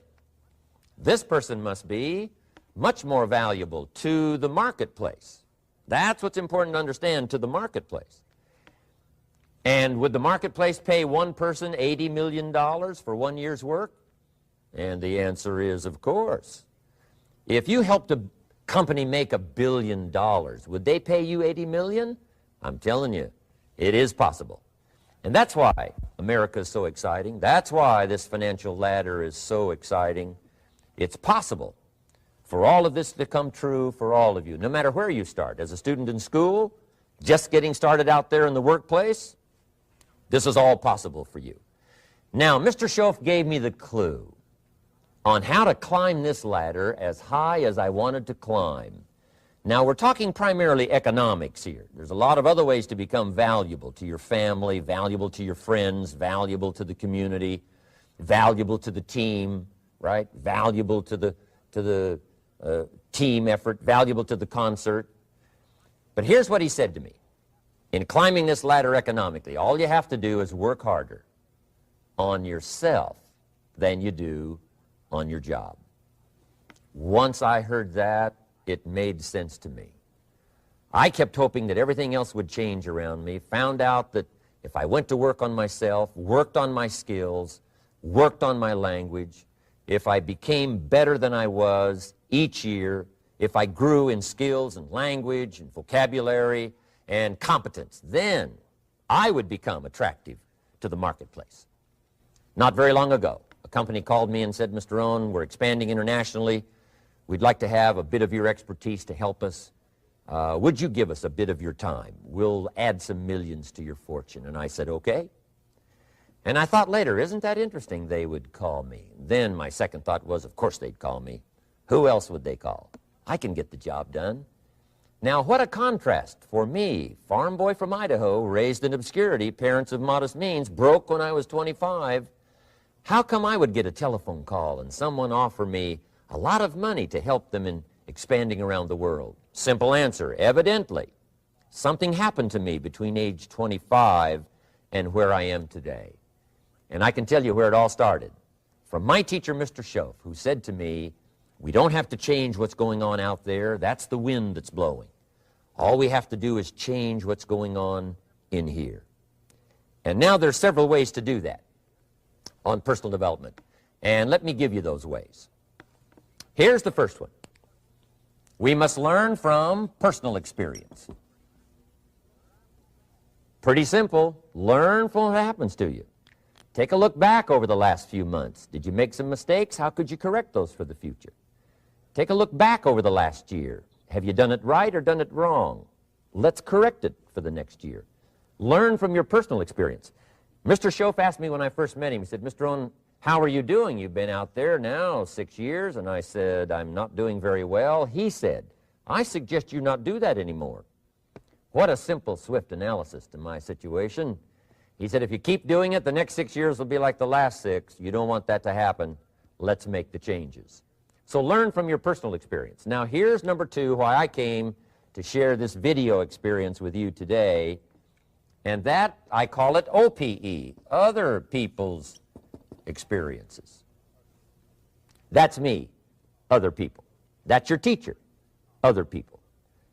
this person must be much more valuable to the marketplace. That's what's important to understand, to the marketplace. And would the marketplace pay one person $80 million for 1 year's work? And the answer is, of course. If you helped a company make $1 billion, would they pay you $80 million? I'm telling you, it is possible. And that's why America is so exciting. That's why this financial ladder is so exciting. It's possible for all of this to come true for all of you, no matter where you start. As a student in school, just getting started out there in the workplace, this is all possible for you. Now, Mr. Schoaf gave me the clue on how to climb this ladder as high as I wanted to climb. Now, we're talking primarily economics here. There's a lot of other ways to become valuable to your family, valuable to your friends, valuable to the community, valuable to the team, right? Valuable to the team effort, valuable to the concert. But here's what he said to me. In climbing this ladder economically, all you have to do is work harder on yourself than you do on your job. Once I heard that, it made sense to me. I kept hoping that everything else would change around me, found out that if I went to work on myself, worked on my skills, worked on my language, if I became better than I was each year, if I grew in skills and language and vocabulary and competence, then I would become attractive to the marketplace. Not very long ago, a company called me and said, Mr. Rohn, we're expanding internationally. We'd like to have a bit of your expertise to help us. Would you give us a bit of your time? We'll add some millions to your fortune. And I said, okay. And I thought later, isn't that interesting? They would call me. Then my second thought was, of course they'd call me. Who else would they call? I can get the job done. Now, what a contrast for me, farm boy from Idaho, raised in obscurity, parents of modest means, broke when I was 25. How come I would get a telephone call and someone offer me a lot of money to help them in expanding around the world? Simple answer, evidently. Something happened to me between age 25 and where I am today. And I can tell you where it all started. From my teacher, Mr. Schoaf, who said to me, we don't have to change what's going on out there. That's the wind that's blowing. All we have to do is change what's going on in here. And now there's several ways to do that on personal development. And let me give you those ways. Here's the first one. We must learn from personal experience. Pretty simple. Learn from what happens to you. Take a look back over the last few months. Did you make some mistakes? How could you correct those for the future? Take a look back over the last year. Have you done it right or done it wrong? Let's correct it for the next year. Learn from your personal experience. Mr. Schoaf asked me when I first met him, he said, Mr. Rohn, how are you doing? You've been out there now 6 years. And I said, I'm not doing very well. He said, I suggest you not do that anymore. What a simple, swift analysis to my situation. He said, if you keep doing it, the next 6 years will be like the last 6. You don't want that to happen. Let's make the changes. So learn from your personal experience. Now here's number 2, why I came to share this video experience with you today. And that, I call it OPE, other people's experiences. That's me, other people. That's your teacher, other people.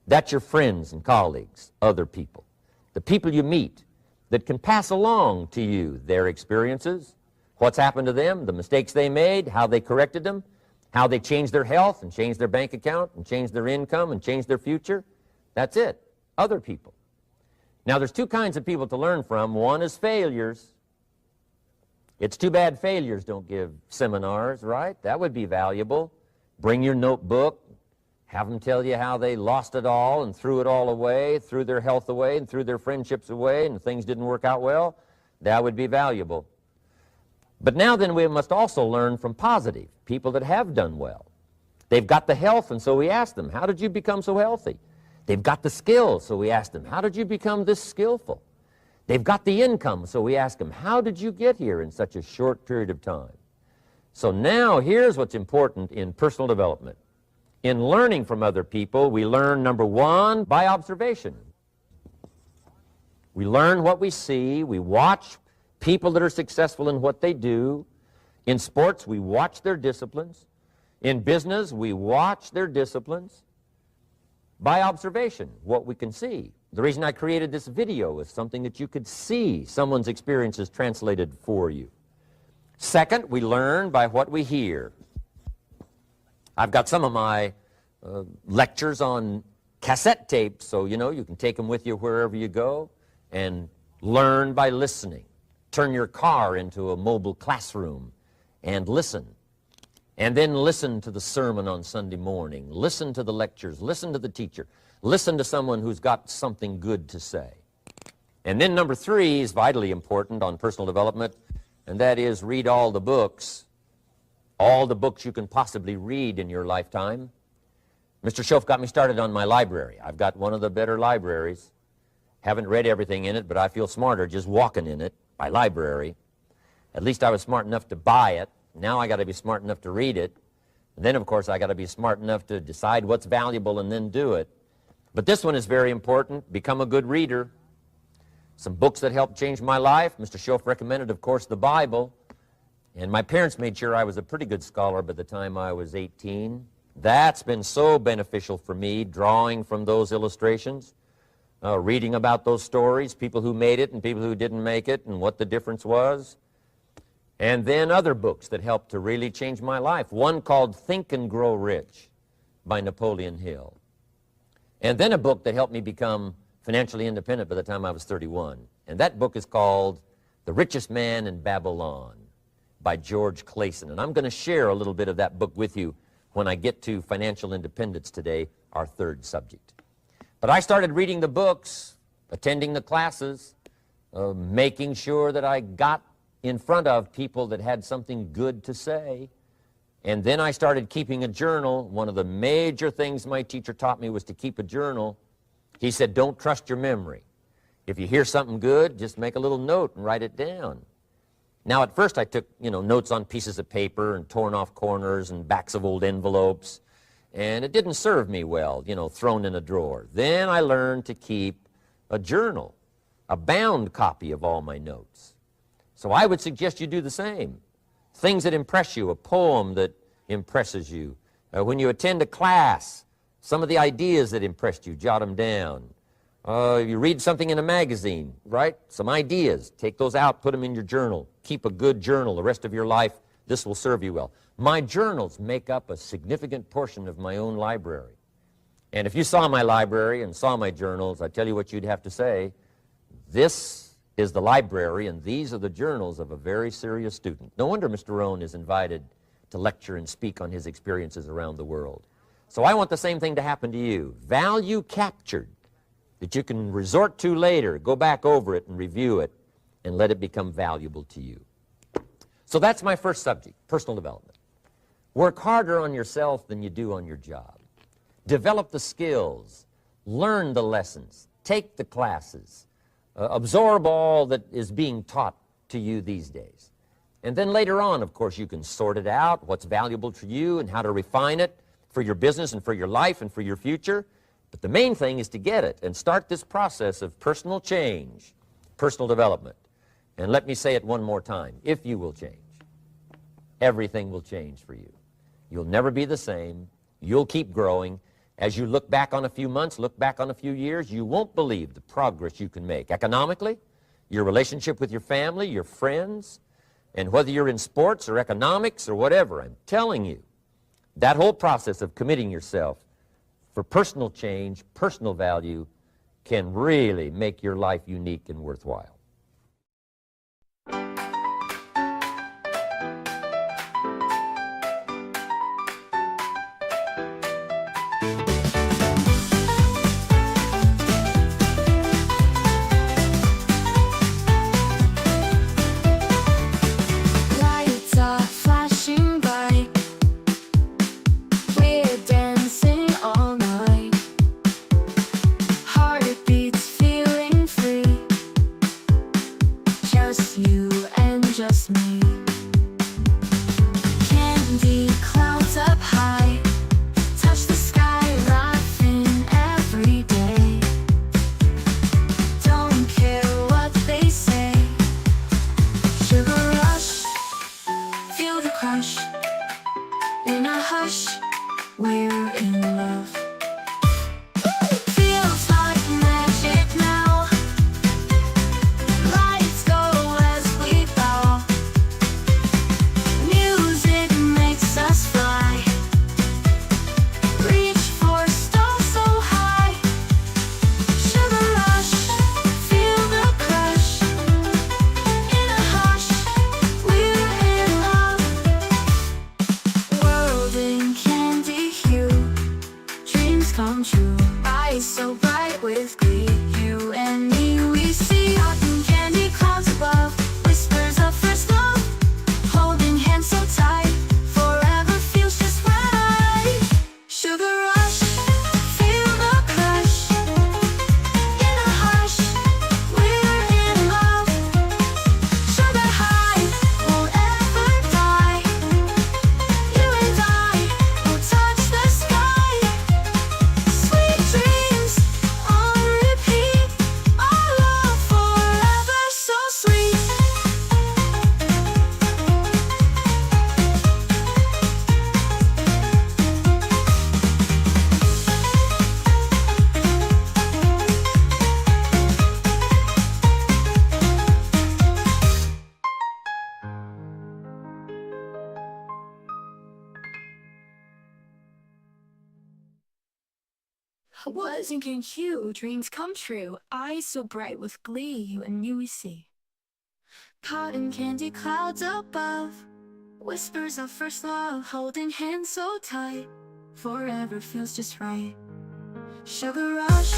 That's your friends and colleagues, other people. The people you meet that can pass along to you their experiences, what's happened to them, the mistakes they made, how they corrected them, how they changed their health and changed their bank account and changed their income and changed their future. That's it, other people. Now there's 2 kinds of people to learn from. One is failures. It's too bad failures don't give seminars, right? That would be valuable. Bring your notebook, have them tell you how they lost it all and threw it all away, threw their health away and threw their friendships away and things didn't work out well. That would be valuable. But now then we must also learn from positive, people that have done well. They've got the health, and so we ask them, how did you become so healthy? They've got the skills, so we ask them, how did you become this skillful? They've got the income, so we ask them, how did you get here in such a short period of time? So now here's what's important in personal development. In learning from other people, we learn, number 1, by observation. We learn what we see. We watch people that are successful in what they do. In sports, we watch their disciplines. In business, we watch their disciplines. By observation, what we can see. The reason I created this video is something that you could see someone's experiences translated for you. Second, we learn by what we hear. I've got some of my lectures on cassette tapes, so you can take them with you wherever you go and learn by listening. Turn your car into a mobile classroom and listen. And then listen to the sermon on Sunday morning. Listen to the lectures. Listen to the teacher. Listen to someone who's got something good to say. And then number 3 is vitally important on personal development, and that is read all the books you can possibly read in your lifetime. Mr. Schoaf got me started on my library. I've got one of the better libraries. Haven't read everything in it, but I feel smarter just walking in it, my library. At least I was smart enough to buy it. Now I got to be smart enough to read it. And then, of course, I got to be smart enough to decide what's valuable and then do it. But this one is very important. Become a good reader. Some books that helped change my life. Mr. Schoaf recommended, of course, the Bible. And my parents made sure I was a pretty good scholar by the time I was 18. That's been so beneficial for me, drawing from those illustrations, reading about those stories, people who made it and people who didn't make it, and what the difference was. And then other books that helped to really change my life. One called Think and Grow Rich by Napoleon Hill. And then a book that helped me become financially independent by the time I was 31. And that book is called The Richest Man in Babylon by George Clason. And I'm going to share a little bit of that book with you when I get to financial independence today, our third subject. But I started reading the books, attending the classes, making sure that I got in front of people that had something good to say. And then I started keeping a journal. One of the major things my teacher taught me was to keep a journal. He said, don't trust your memory. If you hear something good, just make a little note and write it down. Now, at first I took, notes on pieces of paper and torn off corners and backs of old envelopes. And it didn't serve me well, thrown in a drawer. Then I learned to keep a journal, a bound copy of all my notes. So I would suggest you do the same. Things that impress you, a poem that impresses you. When you attend a class, some of the ideas that impressed you, jot them down. You read something in a magazine, right? Some ideas, take those out, put them in your journal. Keep a good journal the rest of your life. This will serve you well. My journals make up a significant portion of my own library. And if you saw my library and saw my journals, I tell you what you'd have to say. This is the library, and these are the journals of a very serious student. No wonder Mr. Rohn is invited to lecture and speak on his experiences around the world. So I want the same thing to happen to you. Value captured that you can resort to later, go back over it and review it, and let it become valuable to you. So that's my first subject, personal development. Work harder on yourself than you do on your job. Develop the skills, learn the lessons, take the classes, absorb all that is being taught to you these days. And then later on, of course, you can sort it out, what's valuable to you and how to refine it for your business and for your life and for your future. But the main thing is to get it and start this process of personal change, personal development. And let me say it one more time. If you will change, everything will change for you. You'll never be the same. You'll keep growing. As you look back on a few months, look back on a few years, you won't believe the progress you can make. Economically, your relationship with your family, your friends, and whether you're in sports or economics or whatever, I'm telling you, that whole process of committing yourself for personal change, personal value, can really make your life unique and worthwhile. Lights are flashing by. We're dancing all night. Heartbeats feeling free. Wasn't you, dreams come true, eyes so bright with glee, you and me we see. Cotton candy clouds above, whispers of first love, holding hands so tight, forever feels just right. Sugar rush,